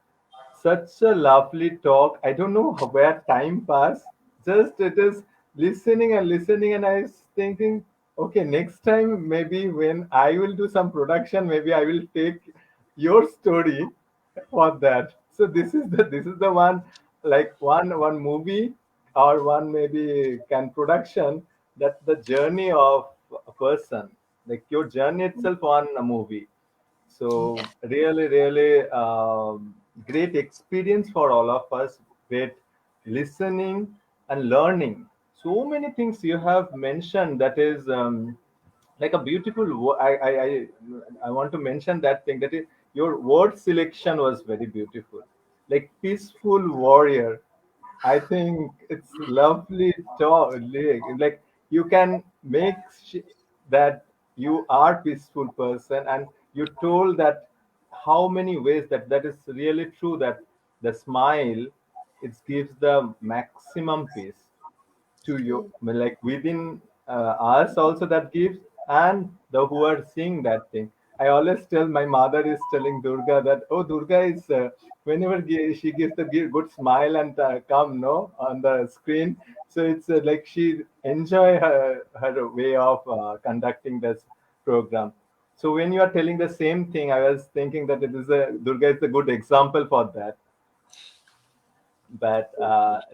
such a lovely talk. I don't know where time passed. Just it is listening, and I was thinking, okay, next time maybe when I will do some production, maybe I will take your story for that. So this is the one like one movie or one maybe can production, that the journey of a person, like your journey itself on a movie. So Yeah. really great experience for all of us. Great listening and learning. So many things you have mentioned, that is like a beautiful I want to mention that thing, that is your word selection was very beautiful, like peaceful warrior. I think it's lovely talk. Like you can make that you are peaceful person, and you told that how many ways that is really true, that the smile, it gives the maximum peace to you, like within us also, that gives, and the who are seeing that thing. I always tell, my mother is telling Durga that, oh, Durga is whenever she gives the good smile and come no on the screen, so it's like she enjoy her way of conducting this program. So when you are telling the same thing, I was thinking that it is a Durga is a good example for that. But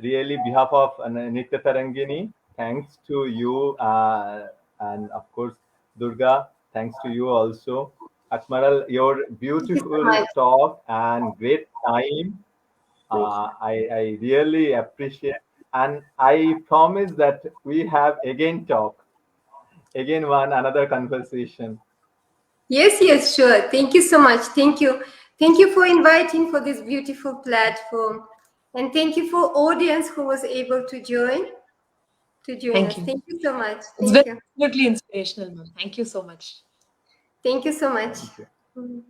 really, behalf of Nitya Tarangini, thanks to you, and of course, Durga, thanks to you also. Akmaral, your Thank you so beautiful much. talk and great time. Thank you. I really appreciate, and I promise that we have again talk, again one another conversation. Yes, yes, sure. Thank you so much. Thank you. Thank you for inviting for this beautiful platform. And thank you for audience who was able to join Thank us. you. Thank you so much. It's Thank been you. absolutely inspirational, ma'am. Thank you so much. Thank you so much. Thank you. Mhm.